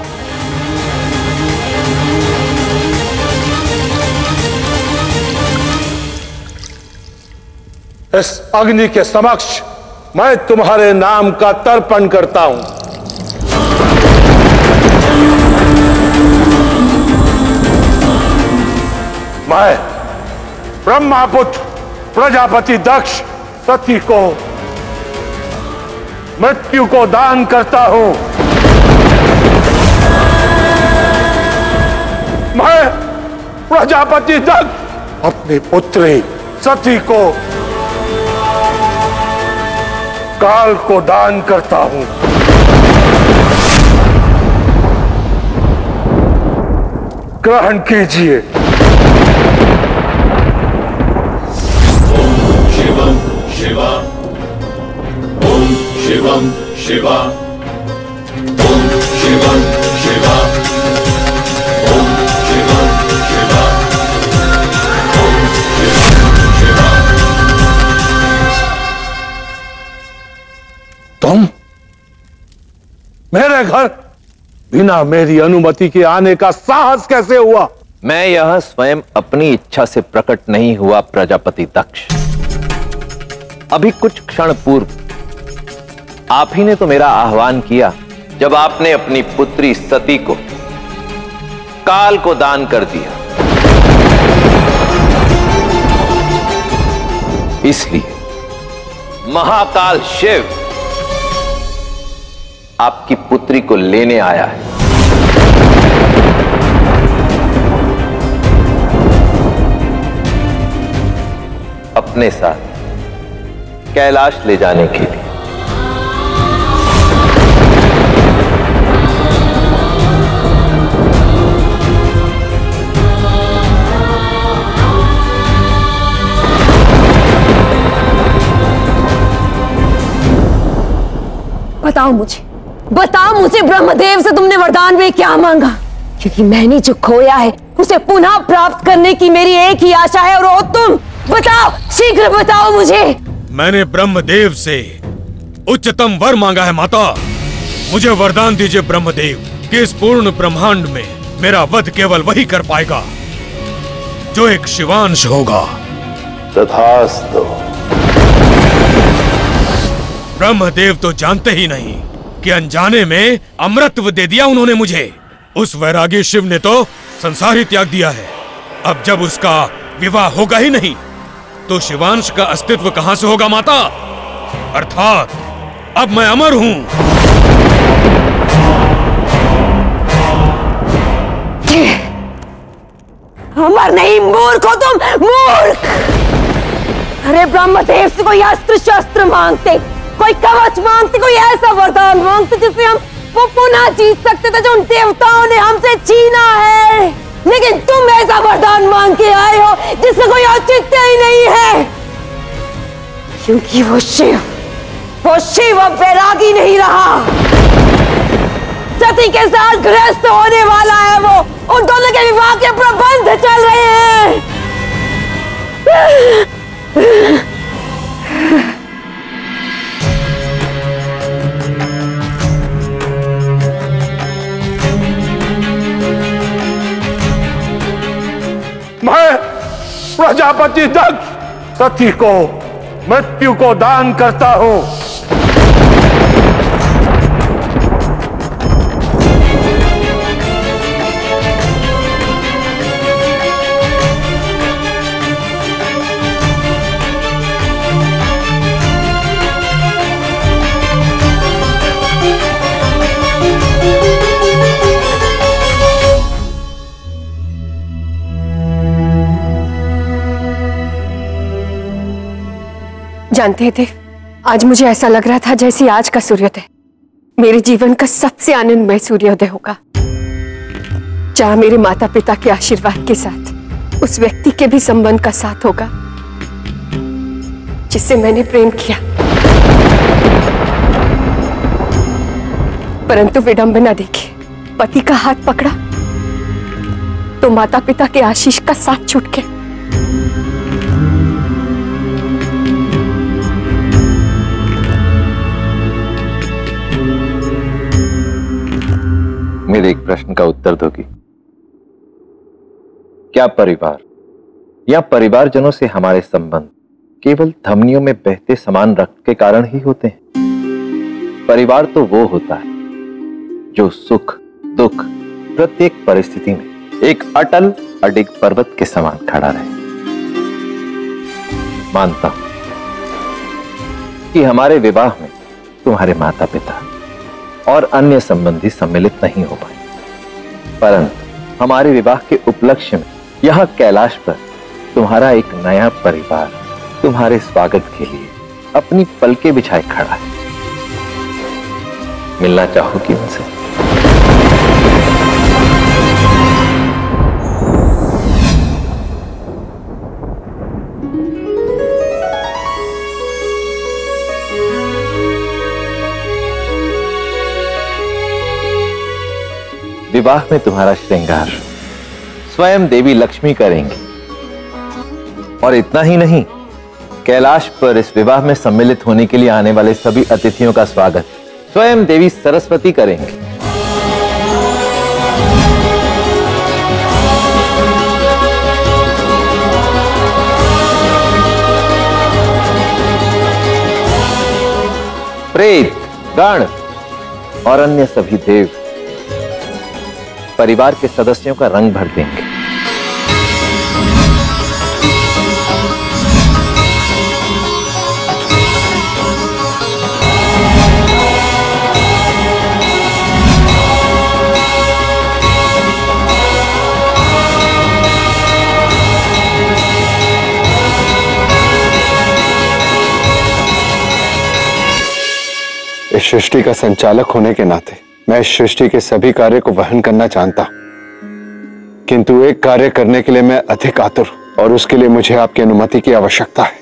इस अग्नि के समक्ष मैं तुम्हारे नाम का तर्पण करता हूं। मैं ब्रह्मापुत्र प्रजापति दक्ष सती को मृत्यु को दान करता हूं। मैं प्रजापति दक्ष अपनी पुत्री सती को काल को दान करता हूं। ग्रहण कीजिए। ओम शिवम शिवा, ओम शिवम शिवा, ओम शिवम शिवा, ओम शिवम शिवा, ओम शिवम शिवा। तुम मेरे घर बिना मेरी अनुमति के आने का साहस कैसे हुआ? मैं यह स्वयं अपनी इच्छा से प्रकट नहीं हुआ प्रजापति दक्ष। अभी कुछ क्षण पूर्व आप ही ने तो मेरा आह्वान किया जब आपने अपनी पुत्री सती को काल को दान कर दिया। इसलिए महाकाल शिव आपकी पुत्री को लेने आया है। अपने साथ कैलाश ले जाने के लिए। बताओ मुझे ब्रह्मदेव से तुमने वरदान में क्या मांगा? क्योंकि मैंने जो खोया है उसे पुनः प्राप्त करने की मेरी एक ही आशा है और वो तुम। बताओ, शीघ्र बताओ मुझे। मैंने ब्रह्मदेव से उच्चतम वर मांगा है माता। मुझे वरदान दीजिए ब्रह्मदेव कि इस पूर्ण ब्रह्मांड में मेरा वध केवल वही कर पाएगा जो एक शिवांश होगा। तथास्तु। ब्रह्मदेव तो जानते ही नहीं कि अनजाने में अमृतत्व दे दिया उन्होंने मुझे। उस वैरागी शिव ने तो संसार ही त्याग दिया है। अब जब उसका विवाह होगा ही नहीं तो शिवांश का अस्तित्व कहां से होगा माता? अर्थात अब मैं अमर हूं। अमर नहीं, मूर्ख हो तुम, मूर्ख। अरे ब्रह्मदेव से कोई अस्त्र शस्त्र मांगते, कोई कवच मांगते, कोई ऐसा वरदान मांगते जिससे हम वो पुनः जीत सकते थे जो उन देवताओं ने हमसे छीना है। लेकिन तुम ऐसा वरदान मांग के आए हो जिसका कोई औचित्य ही नहीं है। क्योंकि वो शिव अब वैरागी नहीं रहा। सती के साथ गृहस्थ होने वाला है वो। उन दोनों के विवाह के प्रबंध चल रहे हैं। मैं प्रजापति दक्ष सती को मृत्यु को दान करता हूं। जानते थे, आज मुझे ऐसा लग रहा था जैसे आज का सूर्योदय मेरे जीवन का सबसे आनंदमय सूर्योदय होगा, जहां मेरे माता पिता के आशीर्वाद के साथ उस व्यक्ति के भी संबंध का साथ होगा जिससे मैंने प्रेम किया। परंतु विडंबना देखिए, पति का हाथ पकड़ा तो माता पिता के आशीष का साथ छूट गया। मेरे एक प्रश्न का उत्तर दोगी? क्या परिवार या परिवारजनों से हमारे संबंध केवल धमनियों में बहते समान रक्त के कारण ही होते हैं? परिवार तो वो होता है जो सुख दुख प्रत्येक परिस्थिति में एक अटल अडिग पर्वत के समान खड़ा रहे। मानता हूं कि हमारे विवाह में तुम्हारे माता पिता और अन्य संबंधी सम्मिलित नहीं हो पाए, परंतु हमारे विवाह के उपलक्ष्य में यहां कैलाश पर तुम्हारा एक नया परिवार तुम्हारे स्वागत के लिए अपनी पलकें बिछाए खड़ा है। मिलना चाहोगी उनसे? विवाह में तुम्हारा श्रृंगार स्वयं देवी लक्ष्मी करेंगी, और इतना ही नहीं, कैलाश पर इस विवाह में सम्मिलित होने के लिए आने वाले सभी अतिथियों का स्वागत स्वयं देवी सरस्वती करेंगी। प्रेत, गण और अन्य सभी देव परिवार के सदस्यों का रंग भर देंगे। इस सृष्टि का संचालक होने के नाते मैं इस सृष्टि के सभी कार्य को वहन करना जानता हूं, किंतु एक कार्य करने के लिए मैं अधिक आतुर हूं और उसके लिए मुझे आपकी अनुमति की आवश्यकता है।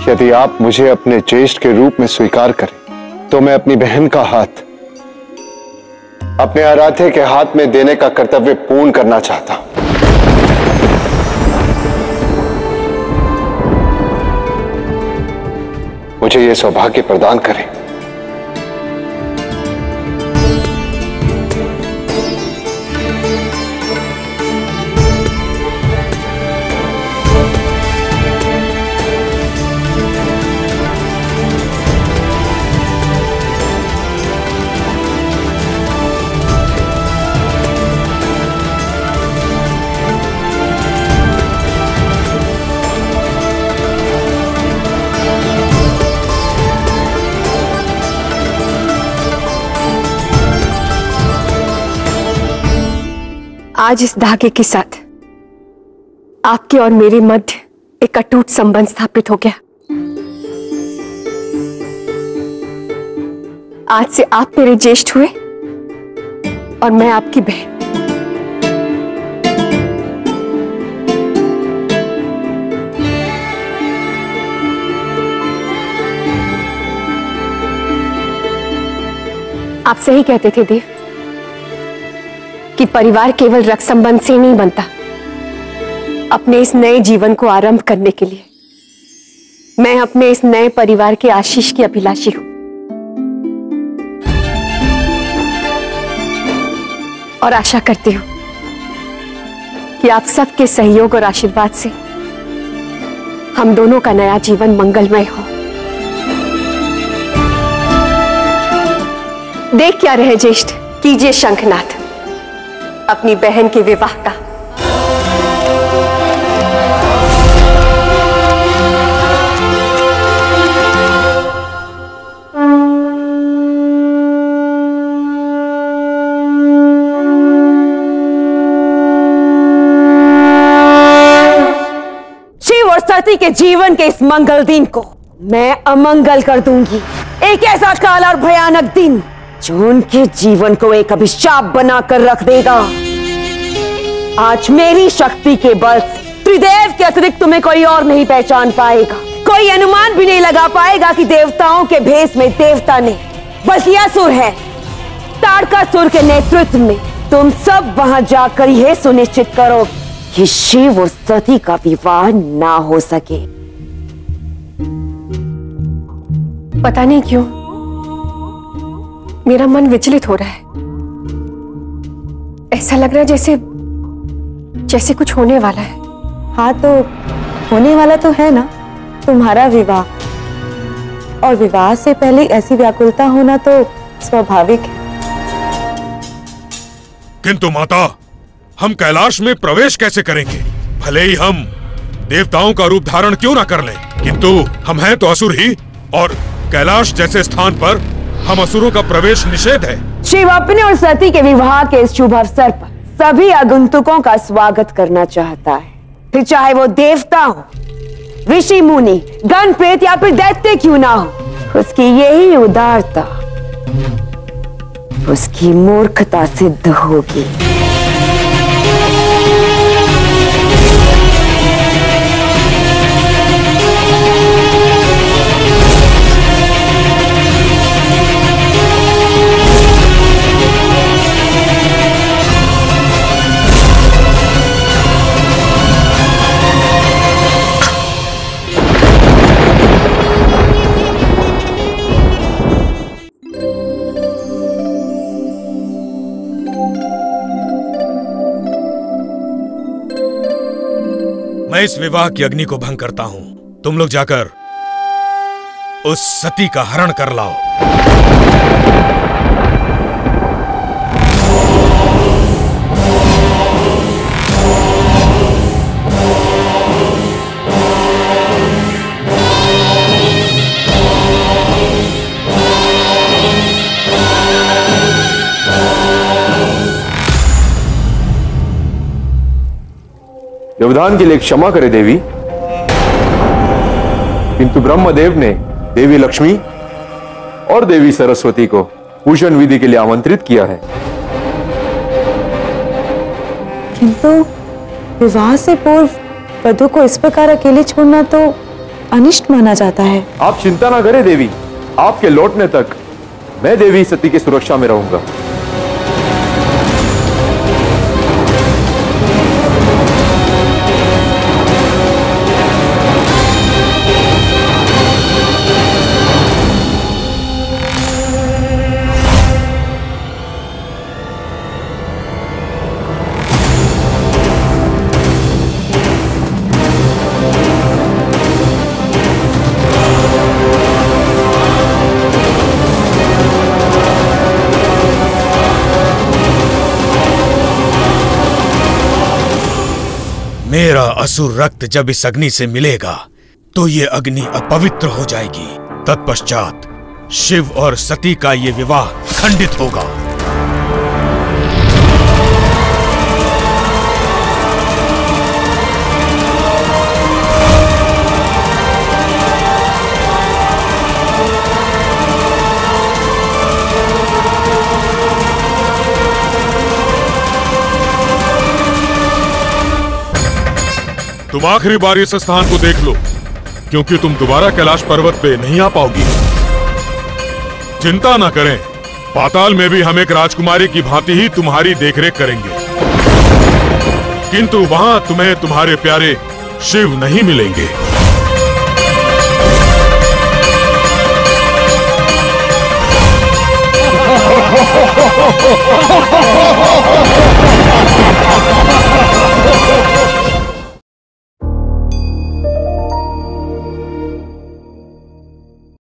यदि आप मुझे अपने ज्येष्ठ के रूप में स्वीकार करें तो मैं अपनी बहन का हाथ अपने आराध्य के हाथ में देने का कर्तव्य पूर्ण करना चाहता हूं। मुझे यह सौभाग्य प्रदान करें। आज इस धागे के साथ आपके और मेरे मध्य एक अटूट संबंध स्थापित हो गया। आज से आप मेरे ज्येष्ठ हुए और मैं आपकी बहन। आप सही कहते थे देव कि परिवार केवल रक्त संबंध से नहीं बनता। अपने इस नए जीवन को आरंभ करने के लिए मैं अपने इस नए परिवार के आशीष की अभिलाषी हूं और आशा करती हूं कि आप सबके सहयोग और आशीर्वाद से हम दोनों का नया जीवन मंगलमय हो। देख क्या रहे ज्येष्ठ, कीजिए शंखनाद अपनी बहन के विवाह का। शिव और सती के जीवन के इस मंगल दिन को मैं अमंगल कर दूंगी। एक ऐसा काल और भयानक दिन जो उनके जीवन को एक अभिशाप बनाकर रख देगा। आज मेरी शक्ति के बल से त्रिदेव के अतिरिक्त तुम्हें कोई और नहीं पहचान पाएगा। कोई अनुमान भी नहीं लगा पाएगा कि देवताओं के भेष में देवता नहीं बल्कि असुर है। ताड़कासुर के नेतृत्व में तुम सब वहां जाकर यह सुनिश्चित करो कि शिव और सती का विवाह ना हो सके। पता नहीं क्यों मेरा मन विचलित हो रहा है। ऐसा लग रहा है जैसे जैसे कुछ होने वाला है। हाँ तो होने वाला तो है ना, तुम्हारा विवाह, और विवाह से पहले ऐसी व्याकुलता होना तो स्वाभाविक है। किंतु माता, हम कैलाश में प्रवेश कैसे करेंगे? भले ही हम देवताओं का रूप धारण क्यों ना कर लें, किंतु हम हैं तो असुर ही, और कैलाश जैसे स्थान पर हम असुरों का प्रवेश निषेध है। शिव अपने और सती के विवाह के इस शुभ अवसर पर सभी आगंतुकों का स्वागत करना चाहता है, फिर चाहे वो देवता हो, ऋषि मुनि, गण प्रेत या फिर दैत्य क्यों ना हो। उसकी यही उदारता उसकी मूर्खता सिद्ध होगी। मैं इस विवाह की अग्नि को भंग करता हूं। तुम लोग जाकर उस सती का हरण कर लाओ। व्यवधान के लिए क्षमा करे देवी, किंतु ब्रह्मदेव ने देवी लक्ष्मी और देवी सरस्वती को पूजन विधि के लिए आमंत्रित किया है। किंतु विवाह से पूर्व वधू को इस प्रकार अकेले छोड़ना तो अनिष्ट माना जाता है। आप चिंता ना करें देवी, आपके लौटने तक मैं देवी सती की सुरक्षा में रहूंगा। मेरा असुर रक्त जब इस अग्नि से मिलेगा तो ये अग्नि अपवित्र हो जाएगी। तत्पश्चात शिव और सती का ये विवाह खंडित होगा। तुम आखिरी बार इस स्थान को देख लो, क्योंकि तुम दोबारा कैलाश पर्वत पे नहीं आ पाओगी। चिंता ना करें, पाताल में भी हम एक राजकुमारी की भांति ही तुम्हारी देखरेख करेंगे, किंतु वहां तुम्हें तुम्हारे प्यारे शिव नहीं मिलेंगे।